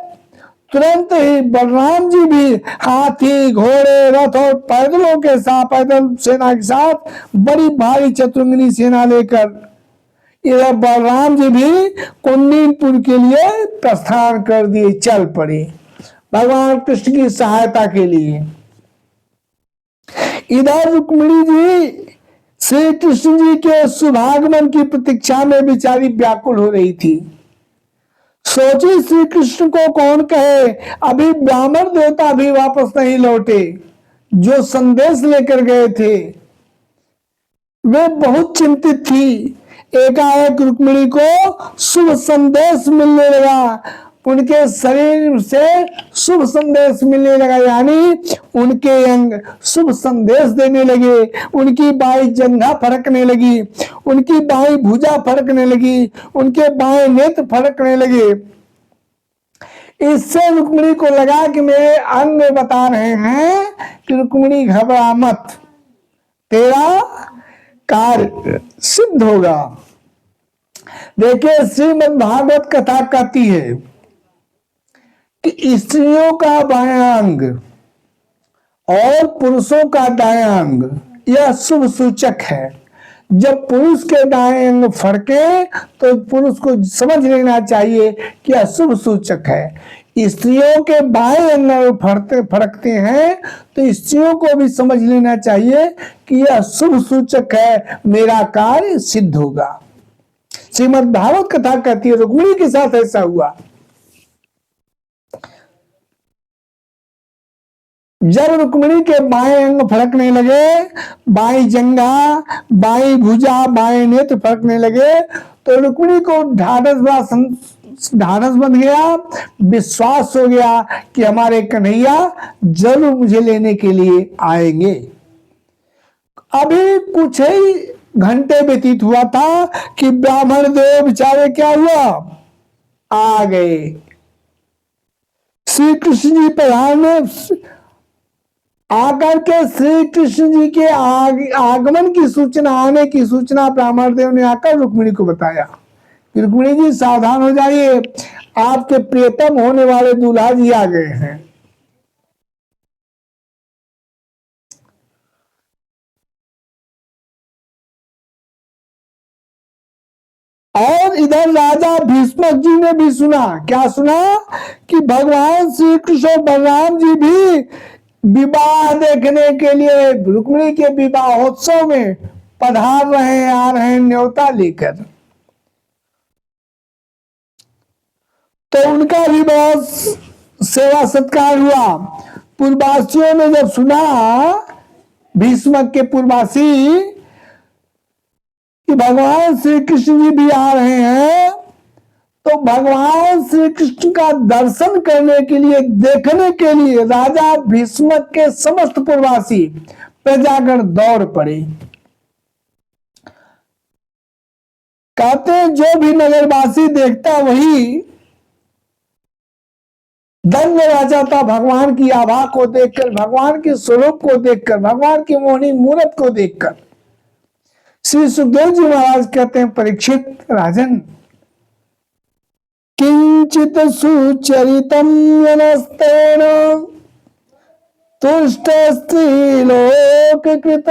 तुरंत ही बलराम जी भी हाथी, घोड़े, रथ और पैदलों के साथ, पैदल सेना के साथ बड़ी भारी चतुरंगिनी सेना लेकर इधर बलराम जी भी कुंडीनपुर के लिए प्रस्थान कर दिए, चल पड़े भगवान कृष्ण की सहायता के लिए। इधर रुक्मिणी जी श्री कृष्ण जी के शुभागमन की प्रतीक्षा में बेचारी व्याकुल हो रही थी। सोची श्री कृष्ण को कौन कहे, अभी ब्राह्मण देवता भी वापस नहीं लौटे जो संदेश लेकर गए थे। वे बहुत चिंतित थी। एकाएक रुक्मिणी को शुभ संदेश मिलने लगा, उनके शरीर से शुभ संदेश मिलने लगा, यानी उनके अंग शुभ संदेश देने लगे। उनकी बाई जंघा फड़कने लगी, उनकी बाई भुजा फड़कने लगी, उनके बाएं नेत्र फड़कने लगे। इससे रुक्मिणी को लगा कि मेरे अंग बता रहे हैं कि रुक्मिणी घबरा मत, तेरा कार्य सिद्ध होगा। देखिए श्रीमद् भागवत कथा कहती है कि स्त्रियों का बायां अंग और पुरुषों का दायां अंग यह शुभ सूचक है। जब पुरुष के दाएं अंग फड़के तो पुरुष को समझ लेना चाहिए कि यह शुभ सूचक है। स्त्रियों के बाएं अंग फड़कते हैं तो स्त्रियों को भी समझ लेना चाहिए कि यह शुभ सूचक है, मेरा कार्य सिद्ध होगा। श्रीमद् भागवत कथा कहती है रुक्मिणी के साथ ऐसा हुआ। जब रुक्मिणी के बाएं अंग फड़कने लगे, बाई जंघा, बाई भुजा, बाएं नेत्र फड़कने लगे तो रुक्मिणी को ढाढ़स बन गया, विश्वास हो गया कि हमारे कन्हैया जरूर मुझे लेने के लिए आएंगे। अभी कुछ ही घंटे व्यतीत हुआ था कि ब्राह्मण देव बेचारे क्या हुआ, आ गए। श्री कृष्ण जी प्रधान में आकर के श्री कृष्ण जी के आगमन की सूचना, आने की सूचना ब्राह्मण देव ने आकर रुक्मिणी को बताया। रुक्मिणी जी सावधान हो जाइए, आपके प्रियतम होने वाले दूल्हा जी आ गए हैं। और इधर राजा भीष्मक जी ने भी सुना, क्या सुना कि भगवान श्री कृष्ण बलराम जी भी विवाह देखने के लिए रुक्मिणी के विवाहोत्सव में पधार रहे हैं, आ रहे हैं न्योता लेकर। तो उनका भी बहुत सेवा सत्कार हुआ। पूर्ववासियों ने जब सुना, भीष्मक के पूर्ववासी, कि भगवान श्री कृष्ण जी भी आ रहे हैं, तो भगवान श्री कृष्ण का दर्शन करने के लिए, देखने के लिए राजा भीष्मक के समस्त पूर्ववासी प्रजागण दौड़ पड़े। कहते जो भी नगरवासी देखता वही धन्य रह जाता भगवान की आभा को देखकर, भगवान के स्वरूप को देखकर, भगवान की मोहनी मूर्त को देखकर। श्री सुखदेव जी महाराज कहते हैं, परीक्षित राजन, किंचित सुचरितम यनस्तेन तुष्ट स्त्रीलोक कृत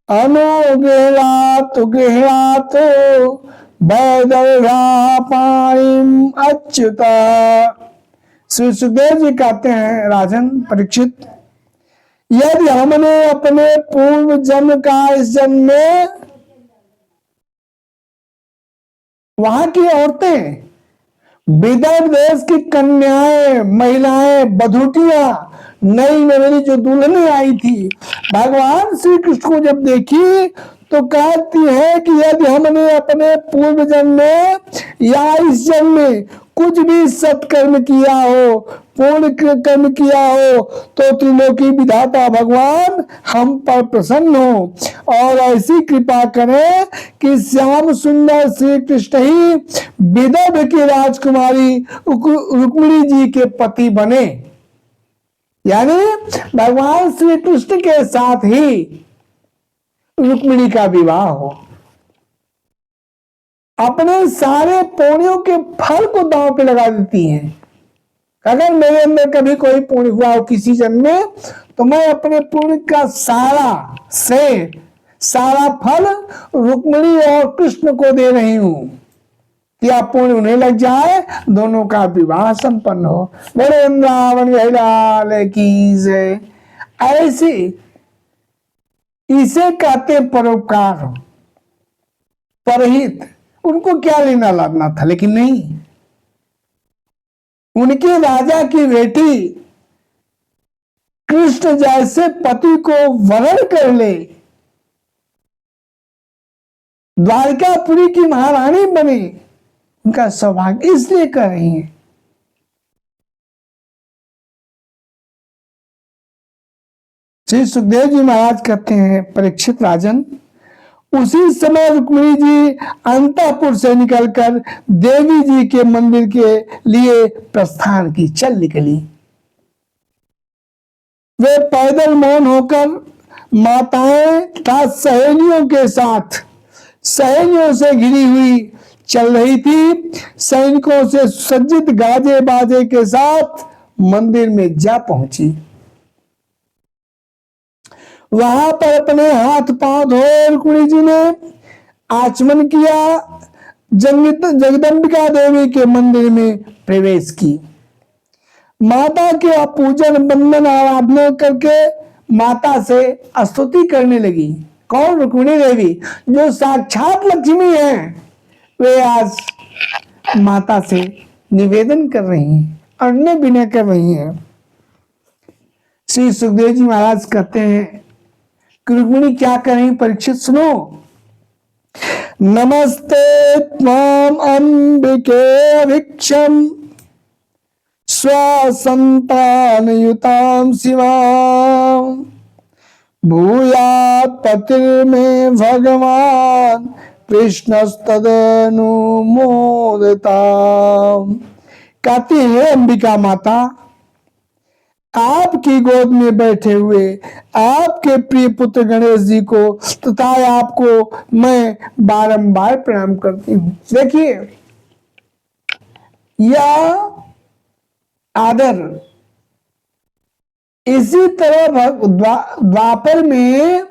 अनुगृहातु गृहातु वैदर्भा पाणिम अच्युता। श्री सुखदेव जी कहते हैं, राजन परीक्षित, यदि हमने अपने पूर्व जन्म का इस जन्म में वहां की औरतें, विदर्भ देश की कन्याएं, महिलाएं, बधूटियां, नई नवेली जो दुल्हनें आई थी, भगवान श्री कृष्ण को जब देखी तो कहती है कि यदि हमने अपने पूर्व जन्म में या इस जन्म में कुछ भी सत्कर्म किया हो, पूर्ण कर्म किया हो, तो त्रिलोकी विधाता भगवान हम पर प्रसन्न हो और ऐसी कृपा करें कि श्याम सुंदर श्री कृष्ण ही विदर्भ की राजकुमारी रुक्मिणी जी के पति बने। यानी भगवान श्री कृष्ण के साथ ही रुक्मिणी का विवाह हो। अपने सारे पुण्यों के फल को दांव पे लगा देती हैं। अगर मेरे अंदर कभी कोई पुण्य हुआ हो किसी जन्म में, तो मैं अपने पुण्य का सारा फल रुक्मिणी और कृष्ण को दे रही हूं कि आप पुण्य उन्हें लग जाए, दोनों का विवाह संपन्न हो। बड़े वृंदावन लाल की जय। ऐसे इसे कहते परोपकार, परहित। उनको क्या लेना लाना था, लेकिन नहीं, उनके राजा की बेटी कृष्ण जैसे पति को वरण कर ले, द्वारकापुरी की महारानी बने, उनका सौभाग्य इसलिए कर रही है। श्री सुखदेव जी महाराज कहते हैं, परीक्षित राजन, उसी समय रुक्मिणी जी अंतःपुर से निकलकर देवी जी के मंदिर के लिए प्रस्थान की, चल निकली। वे पैदल मौन होकर माताएं तथा सहेलियों के साथ, सहेलियों से घिरी हुई चल रही थी। सैनिकों से सुसज्जित गाजे बाजे के साथ मंदिर में जा पहुंची। वहां पर अपने हाथ पांव धोए रुक्मिणी जी ने आचमन किया, जगदम्बिका देवी के मंदिर में प्रवेश की। माता के पूजन बंदन आराधना करके माता से स्तुति करने लगी। कौन? रुक्मिणी देवी, जो साक्षात लक्ष्मी है। वे आज माता से निवेदन कर रही हैं, अन्य विनय कर रही हैं। श्री सुखदेव जी महाराज कहते हैं कि रुक्मिणी क्या कर रही? परीक्षित सुनो। नमस्ते त्वाम अंबिके भिक्षम स्वसंतान युताम शिवाम भूयात् पतिर्मे भगवान कृष्णस्तदनुमोदता। कहती है अंबिका माता, आपकी गोद में बैठे हुए आपके प्रिय पुत्र गणेश जी को तथा आपको मैं बारंबार प्रणाम करती हूँ। देखिए, यह आदर इसी तरह द्वापर में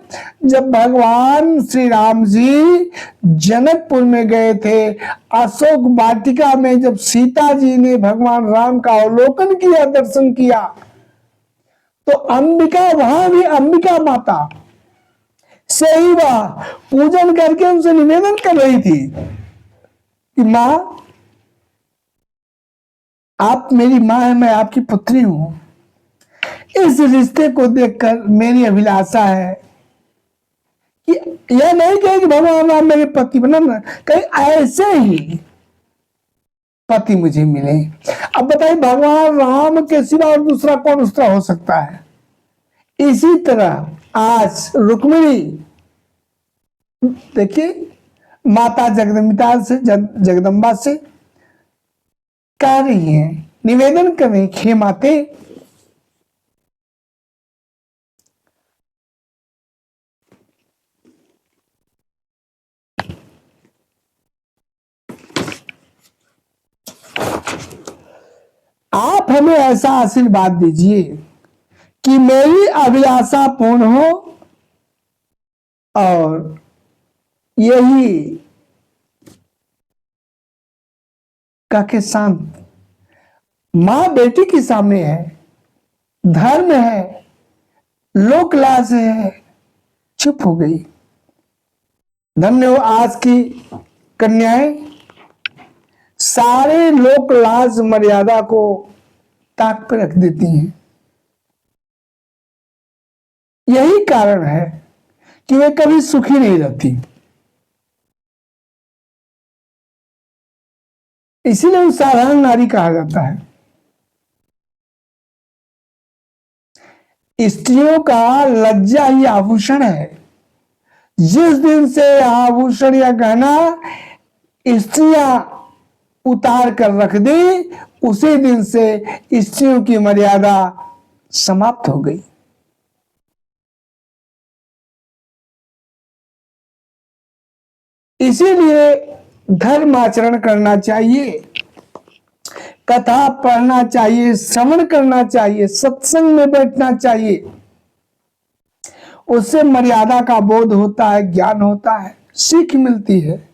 जब भगवान श्री राम जी जनकपुर में गए थे, अशोक वाटिका में जब सीता जी ने भगवान राम का अवलोकन किया, दर्शन किया, तो अंबिका, वहां भी अंबिका माता से ही वह पूजन करके उनसे निवेदन कर रही थी कि मां, आप मेरी मां है, मैं आपकी पुत्री हूं। इस रिश्ते को देखकर मेरी अभिलाषा है कि यह नहीं कहे कि भगवान राम मेरे पति बनना, कहीं ऐसे ही पति मुझे मिले। अब बताइए, भगवान राम के सिवा और दूसरा कौन उस तरह हो सकता है? इसी तरह आज रुक्मिणी देखिए, माता जगदम्बा से कह रही है, निवेदन कर रही, हे माते, आप हमें ऐसा आशीर्वाद दीजिए कि मेरी अभिलाषा पूर्ण हो और यही काके शांत। मां बेटी के सामने है, धर्म है, लोक लाज है, चुप हो गई। धन्य हो आज की कन्याएं, सारे लोक लाज मर्यादा को ताक पर रख देती हैं। यही कारण है कि वे कभी सुखी नहीं रहती। इसीलिए उसे साधारण नारी कहा जाता है। स्त्रियों का लज्जा ही आभूषण है। जिस दिन से आभूषण या गहना स्त्रियां उतार कर रख दी, उसी दिन से स्त्रियों की मर्यादा समाप्त हो गई। इसीलिए धर्म आचरण करना चाहिए, कथा पढ़ना चाहिए, श्रवण करना चाहिए, सत्संग में बैठना चाहिए। उससे मर्यादा का बोध होता है, ज्ञान होता है, सीख मिलती है।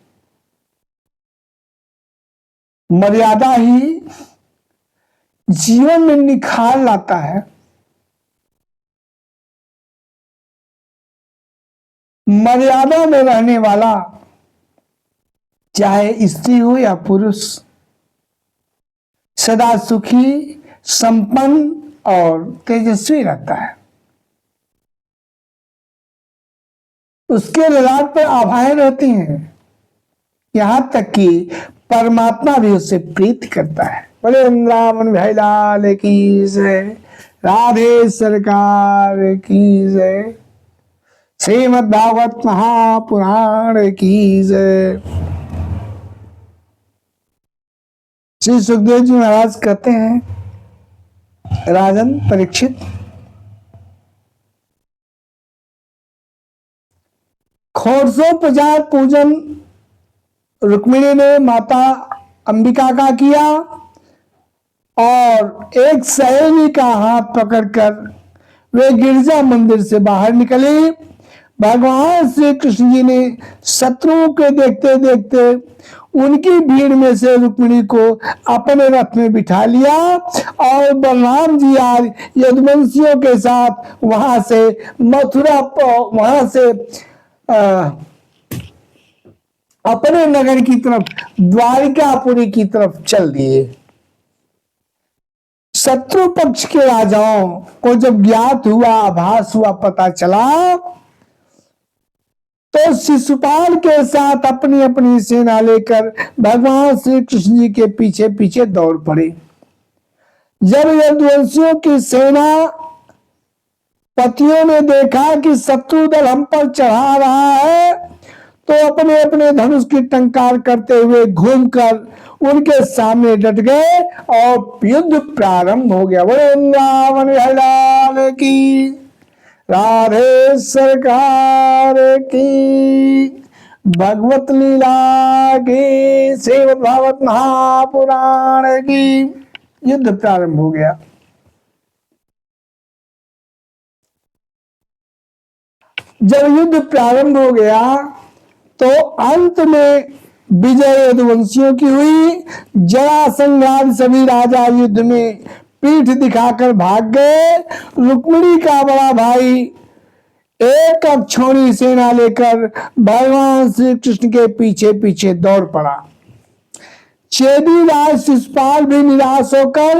मर्यादा ही जीवन में निखार लाता है। मर्यादा में रहने वाला, चाहे स्त्री हो या पुरुष, सदा सुखी, संपन्न और तेजस्वी रहता है। उसके ललाट पर आभाएं रहती हैं, यहां तक कि परमात्मा भी उससे प्रीति करता है। बोले वृंदावन भाई लाल की जय, राधे सरकार की जय। श्रीमद् भागवत महापुराण की जय। श्री सुखदेव जी महाराज कहते हैं, राजन परीक्षित, खोरसो प्रचार पूजन रुक्मिणी ने माता अंबिका का किया और एक सहेली का हाथ पकड़कर वे गिरजा मंदिर से बाहर निकली। भगवान श्री कृष्ण जी ने शत्रुओं के देखते देखते उनकी भीड़ में से रुक्मिणी को अपने रथ में बिठा लिया और बलराम जी आज यदुवंशियों के साथ वहां से मथुरा, वहां से अपने नगर की तरफ, द्वारिकापुरी की तरफ चल दिए। शत्रु पक्ष के राजाओं को जब ज्ञात हुआ, आभास हुआ, पता चला, तो शिशुपाल के साथ अपनी अपनी सेना लेकर भगवान श्री कृष्ण जी के पीछे पीछे दौड़ पड़े। जब यदुवंशियों की सेना पतियों ने देखा कि शत्रु दल हम पर चढ़ा रहा है, तो अपने अपने धनुष की टंकार करते हुए घूमकर उनके सामने डट गए और युद्ध प्रारंभ हो गया। वृंदावन लाल की, राधे सरकार की, भगवत लीला की, श्रीमद् भागवत महापुराण की। युद्ध प्रारंभ हो गया। जब युद्ध प्रारंभ हो गया तो अंत में विजय यदुवंशियों की हुई। जरासंध आदि सभी राजा युद्ध में पीठ दिखाकर भाग गए। रुक्मिणी का बड़ा भाई एक अक्षौणी सेना लेकर भगवान श्री कृष्ण के पीछे पीछे दौड़ पड़ा। चेदी राज शिशुपाल भी निराश होकर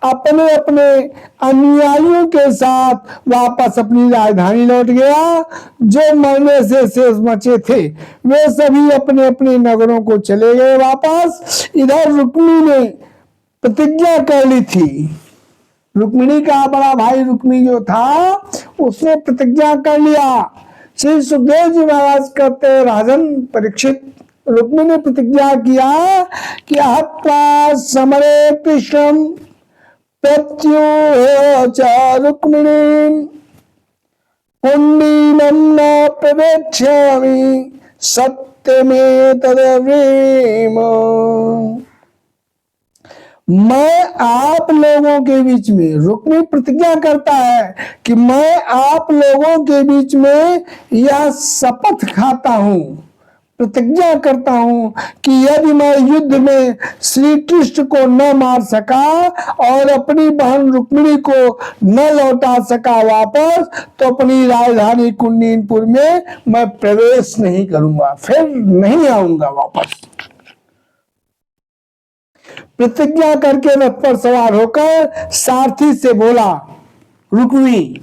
अपने अपने अनुयायियों के साथ वापस अपनी राजधानी लौट गया। जो मरने से शेष बचे थे वे सभी अपने अपने नगरों को चले गए वापस। इधर रुक्मिणी ने प्रतिज्ञा कर ली थी। रुक्मिणी का बड़ा भाई रुक्मी जो था उसने प्रतिज्ञा कर लिया। श्री सुखदेव जी महाराज कहते, राजन परीक्षित, रुक्मिणी ने प्रतिज्ञा किया कि हत्वा समरे कृष्णं प्रत्युच रुक्मिणी पुण्डीनं न प्रवेक्ष्यामि सत्यमेतद्ब्रवीम। मैं आप लोगों के बीच में, रुक्मिणी प्रतिज्ञा करता है कि मैं आप लोगों के बीच में यह शपथ खाता हूं, प्रतिज्ञा करता हूं कि यदि मैं युद्ध में श्री कृष्ण को न मार सका और अपनी बहन रुक्मिणी को न लौटा सका वापस, तो अपनी राजधानी कुंडीनपुर में मैं प्रवेश नहीं करूंगा, फिर नहीं आऊंगा वापस। प्रतिज्ञा करके रथ पर सवार होकर सारथी से बोला, रुक्मी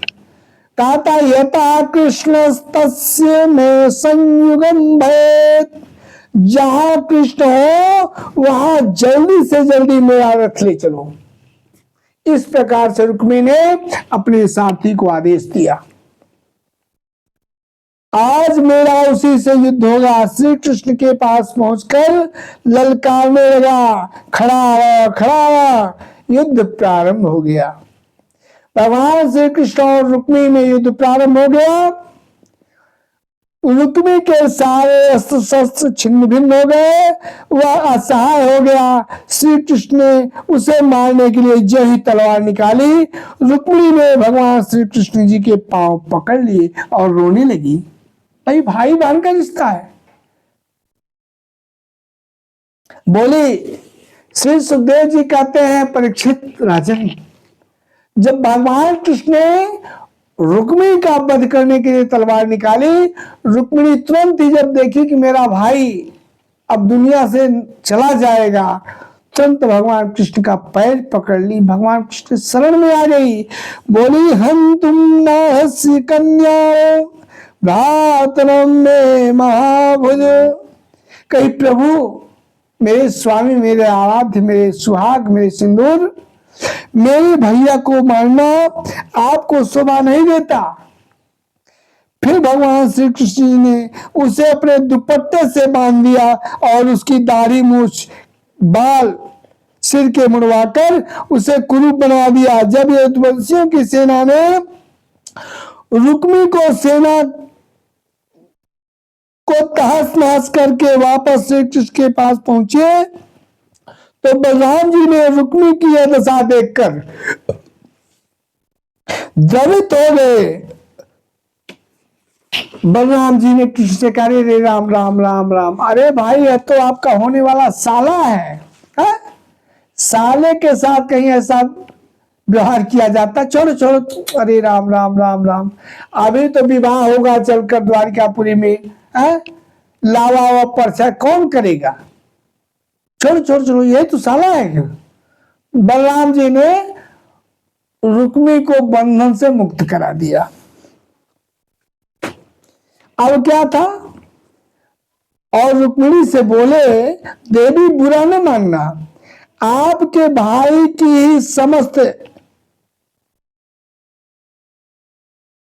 ताता यथा कृष्ण तस्य में संयुगम भवेत्, जहां कृष्ण हो वहां जल्दी से जल्दी मेरा रथ ले चलो। इस प्रकार से रुक्मी ने अपने सारथी को आदेश दिया। आज मेरा उसी से युद्ध होगा। श्री कृष्ण के पास पहुंचकर ललकारने लगा, खड़ा खड़ा। युद्ध प्रारंभ हो गया। भगवान श्री कृष्ण और रुक्मी में युद्ध प्रारंभ हो गया। रुक्मी के सारे अस्त्र शस्त्र छिन्न भिन्न हो गए, वह असहाय हो गया। श्री कृष्ण ने उसे मारने के लिए जो ही तलवार निकाली, रुक्मिणी ने भगवान श्री कृष्ण जी के पांव पकड़ लिए और रोने लगी। भाई भाई बहन का रिश्ता है। बोली, श्री सुखदेव जी कहते हैं, परीक्षित राजन, जब भगवान कृष्ण ने रुक्मिणी का वध करने के लिए तलवार निकाली, रुक्मिणी तुरंत ही जब देखी कि मेरा भाई अब दुनिया से चला जाएगा, तुरंत भगवान कृष्ण का पैर पकड़ ली, भगवान कृष्ण शरण में आ गई। बोली, हम तुम न कन्या भ्रातरम में महाभुज। कही, प्रभु, मेरे स्वामी, मेरे आराध्य, मेरे सुहाग, मेरे सिंदूर, मेरे भैया को मारना आपको शोभा नहीं देता। फिर भगवान श्री कृष्ण जी ने उसे अपने दुपट्टे से बांध दिया और उसकी दाढ़ी मूछ बाल सिर के मुड़वाकर उसे कुरूप बना दिया। जब यदुवंशियों की सेना ने रुक्मी को सेना को तहस नहस करके वापस श्री कृष्ण के पास पहुंचे तो बलराम जी ने रुक्मी की यह दशा देखकर द्रवित हो गए। बलराम जी ने कृष्ण से कहा, रे राम राम राम राम, अरे भाई यह तो आपका होने वाला साला है? साले के साथ कहीं ऐसा व्यवहार किया जाता? छोड़ो छोड़ो, अरे राम राम राम राम, अभी तो विवाह होगा चलकर द्वारिकापुरी में, लावा वा परछा कौन करेगा? छोड़ो छोड़ो छोड़ो, यही तो साला है क्या? बलराम जी ने रुक्मी को बंधन से मुक्त करा दिया। अब क्या था? और रुक्मिणी से बोले, देवी बुरा न मानना, आपके भाई की ही समस्त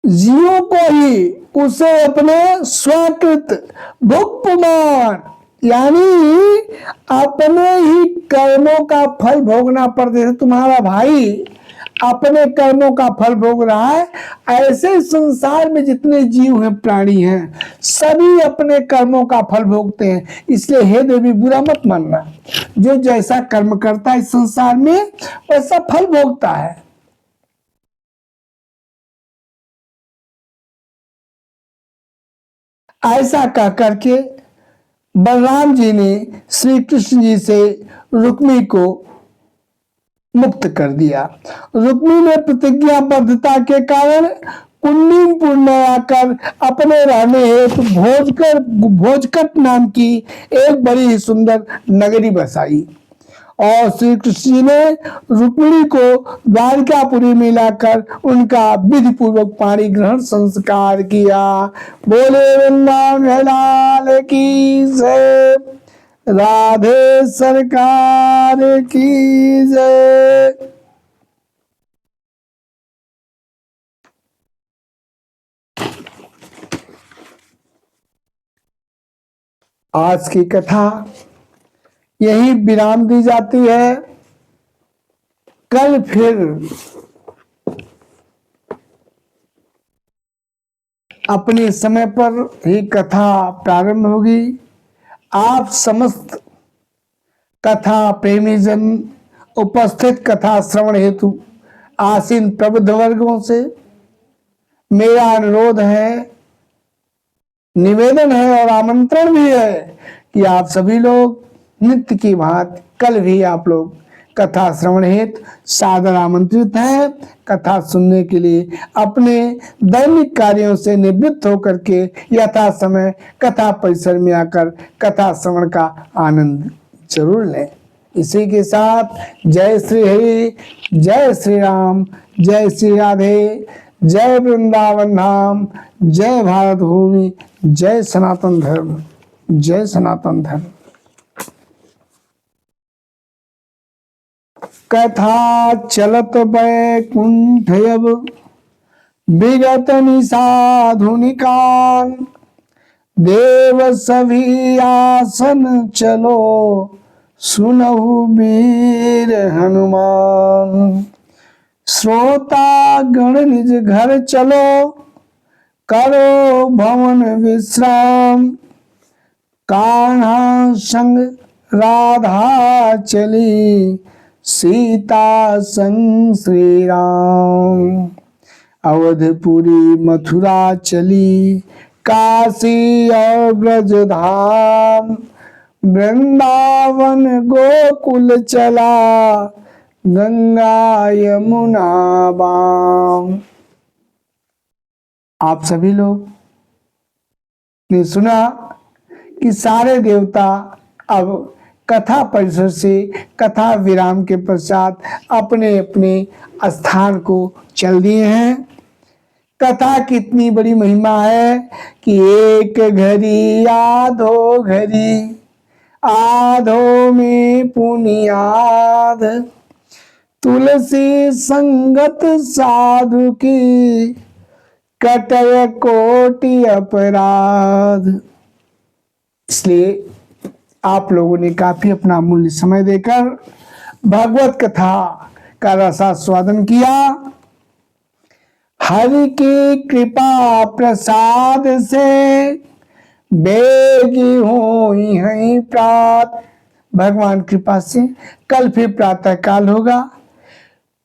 जीवों को ही उसे अपने स्वकृत भुक्तमान, यानी अपने ही कर्मों का फल भोगना पड़ता है। तुम्हारा भाई अपने कर्मों का फल भोग रहा है। ऐसे संसार में जितने जीव हैं, प्राणी हैं, सभी अपने कर्मों का फल भोगते हैं। इसलिए हे देवी बुरा मत मानना, जो जैसा कर्म करता है इस संसार में वैसा फल भोगता है। ऐसा कह करके बलराम जी ने श्री कृष्ण जी से रुक्मी को मुक्त कर दिया। रुक्मी ने प्रतिज्ञाबद्धता के कारण कुंडीनपुर में आकर अपने रहने हेतु भोजकट नाम की एक बड़ी ही सुंदर नगरी बसाई और श्री कृष्ण जी ने रुक्मिणी को द्वारिकापुरी में लाकर उनका विधि पूर्वक पाणी ग्रहण संस्कार किया। बोले वृंदावन लाल की जय, राधे सरकार की जय। आज की कथा यही विराम दी जाती है। कल फिर अपने समय पर ही कथा प्रारंभ होगी। आप समस्त कथा प्रेमी जन उपस्थित कथा श्रवण हेतु आसीन प्रबुद्ध वर्गों से मेरा अनुरोध है, निवेदन है और आमंत्रण भी है कि आप सभी लोग नित्य की भांति कल भी आप लोग कथा श्रवण हेतु सादर आमंत्रित हैं। कथा सुनने के लिए अपने दैनिक कार्यों से निवृत्त होकर के यथा समय कथा परिसर में आकर कथा श्रवण का आनंद जरूर लें। इसी के साथ जय श्री हरि, जय श्री राम, जय श्री राधे, जय वृंदावन धाम, जय भारत भूमि, जय सनातन धर्म, जय सनातन धर्म। कथा चलत बैकुंठ अब विगत निसाधुनिकान, देव सभी आसन चलो सुनहु वीर हनुमान। श्रोता गण निज घर चलो करो भवन विश्राम, कान्हा संग राधा चली सीता संग श्री राम। अवधपुरी मथुरा चली काशी और ब्रज धाम, वृंदावन गोकुल चला गंगा यमुना बाम। आप सभी लोग ने सुना कि सारे देवता अब कथा परिसर से कथा विराम के पश्चात अपने अपने स्थान को चल दिए हैं। कथा कितनी बड़ी महिमा है कि एक घड़ी आधो घड़ी, आधो में पुनियाद, तुलसी संगत साधु की कटय कोटि अपराध। इसलिए आप लोगों ने काफी अपना मूल्य समय देकर भागवत कथा का रसास्वादन किया। हरि की कृपा प्रसाद से बेगी हुई है प्रात। भगवान कृपा से कल फिर प्रातः काल होगा,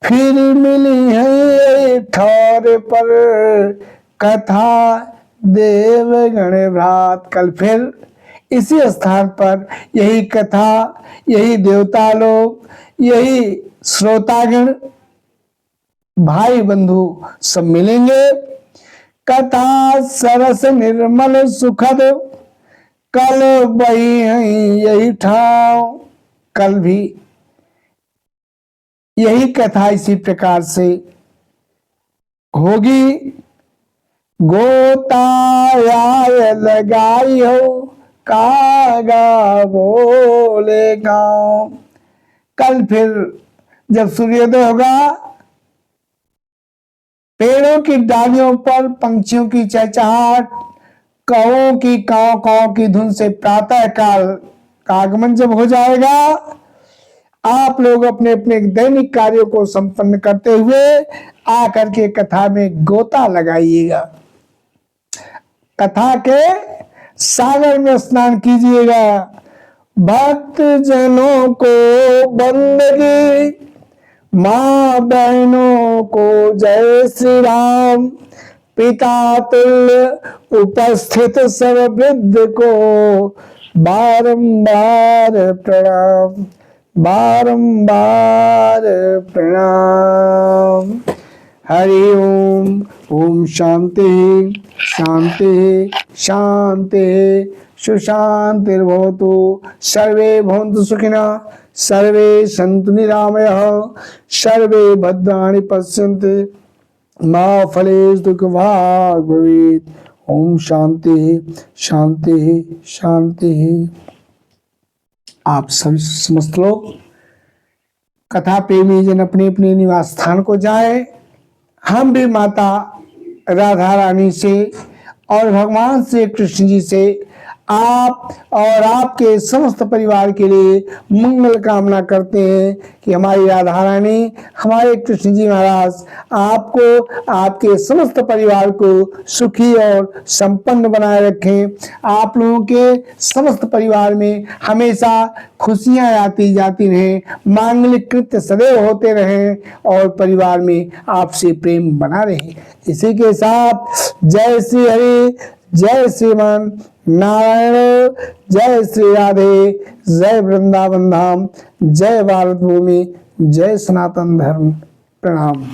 फिर मिली है ठौर पर कथा देव गण भ्रात। कल फिर इसी स्थान पर यही कथा, यही देवता लोग, यही श्रोतागण भाई बंधु सब मिलेंगे। कथा सरस निर्मल सुखद कल बही यही ठाव। कल भी यही कथा इसी प्रकार से होगी। गोताया लगाई हो कागा बोले गाँव। कल फिर जब सूर्योदय होगा, पेड़ों की डालियों पर पंछियों की चहचहाट, कौओं की काव काव की धुन से प्रातः काल का आगमन जब हो जाएगा, आप लोग अपने अपने दैनिक कार्यों को संपन्न करते हुए आकर के कथा में गोता लगाइएगा, कथा के सागर में स्नान कीजिएगा। भक्त जनों को बंदगी, माँ बहनों को जय श्री राम। पिता तुल्य उपस्थित सब वृद्ध को बारंबार प्रणाम, बारंबार प्रणाम। हरि ओम। ओम शांति शांति शांति सुशांतिर्भवतु। सर्वे भवन्तु सुखिनः, सर्वे सन्तु निरामयाः, सर्वे भद्राणि पश्यन्तु मा फलेषु दुःखभाग् भवेत्। ओम शांति शांति शांति। आप सभी समस्त लोग कथा प्रेमी जन अपने अपने निवास स्थान को जाए। हम भी माता राधा रानी से और भगवान श्री कृष्ण जी से आप और आपके समस्त परिवार के लिए मंगल कामना करते हैं कि हमारी राधा रानी, हमारे कृष्ण जी महाराज आपको, आपके समस्त परिवार को सुखी और संपन्न बनाए रखें। आप लोगों के समस्त परिवार में हमेशा खुशियां आती जाती रहें, मांगलिक कृत्य सदैव होते रहें और परिवार में आपसे प्रेम बना रहे। इसी के साथ जय श्री हरि, जय श्रीमान नारायण, जय श्री राधे, जय वृंदावन धाम, जय भारत भूमि, जय सनातन धर्म। प्रणाम।